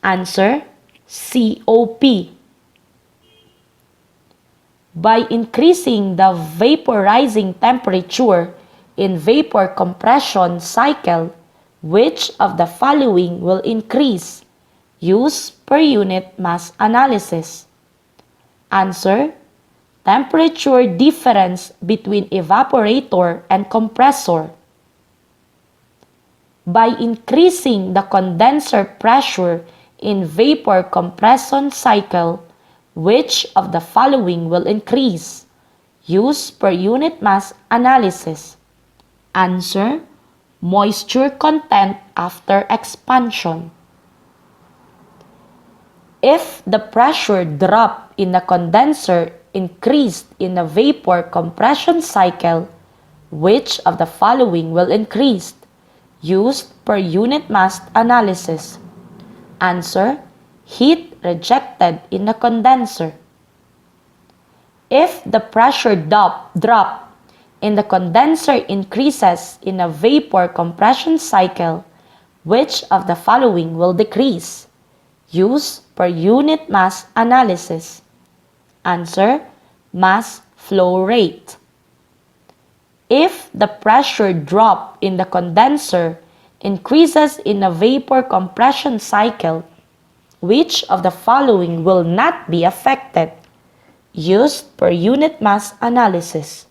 Answer: COP. By increasing the vaporizing temperature in vapor compression cycle, which of the following will increase? Use per unit mass analysis. Answer: temperature difference between evaporator and compressor. By increasing the condenser pressure in vapor compression cycle, which of the following will increase? Use per unit mass analysis. Answer: moisture content after expansion. If the pressure drop in the condenser increased in the vapor compression cycle, which of the following will increase? Used per unit mass analysis. Answer: heat rejected in the condenser. If the pressure drop in the condenser increases in a vapor compression cycle, which of the following will decrease? Use per unit mass analysis. Answer: mass flow rate. If the pressure drop in the condenser increases in a vapor compression cycle, which of the following will not be affected? Used per unit mass analysis.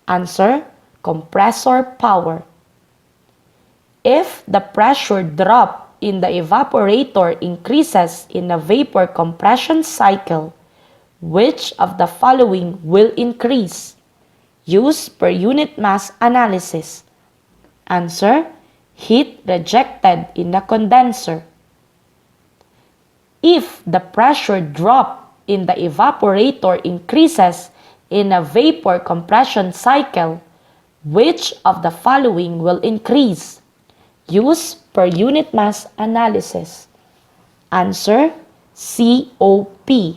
Answer: compressor power. If the pressure drop in the evaporator increases in a vapor compression cycle, which of the following will increase? Use per unit mass analysis. Answer: heat rejected in the condenser. If the pressure drop in the evaporator increases in a vapor compression cycle, which of the following will increase? Use per unit mass analysis. Answer: COP.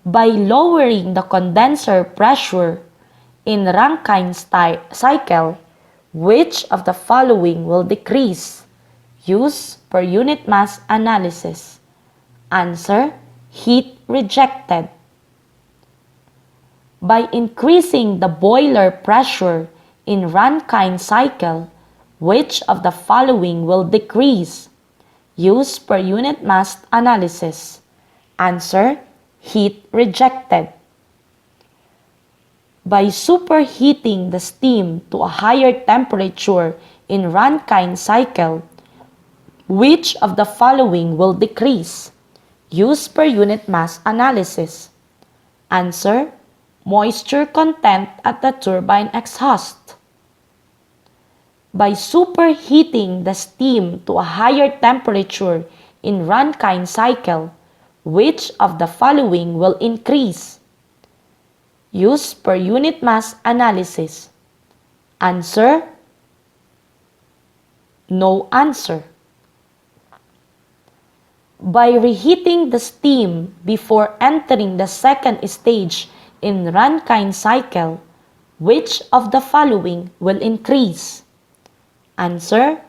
By lowering the condenser pressure in Rankine cycle, which of the following will decrease? Use per unit mass analysis. Answer: heat rejected. By increasing the boiler pressure in Rankine cycle, which of the following will decrease? Use per unit mass analysis. Answer: heat rejected. By superheating the steam to a higher temperature in Rankine cycle, which of the following will decrease? Use per unit mass analysis. Answer: moisture content at the turbine exhaust. By superheating the steam to a higher temperature in Rankine cycle, which of the following will increase? Use per unit mass analysis. Answer: no answer. By reheating the steam before entering the second stage in Rankine cycle, which of the following will increase? Answer: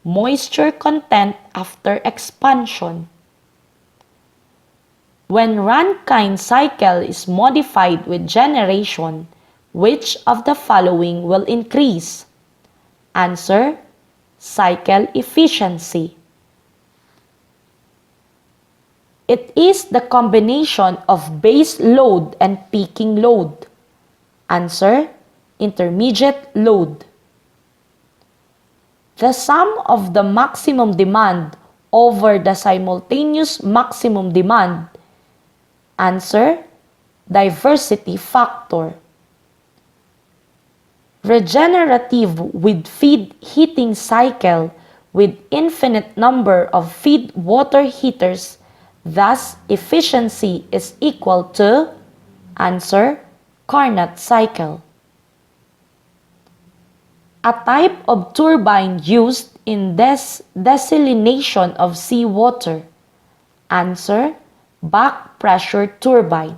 moisture content after expansion. When Rankine cycle is modified with generation, which of the following will increase? Answer: cycle efficiency. It is the combination of base load and peaking load. Answer: intermediate load. The sum of the maximum demand over the simultaneous maximum demand. Answer: diversity factor. Regenerative with feed heating cycle with infinite number of feed water heaters, thus efficiency is equal to? Answer: Carnot cycle. A type of turbine used in desalination of seawater. Answer: back pressure turbine.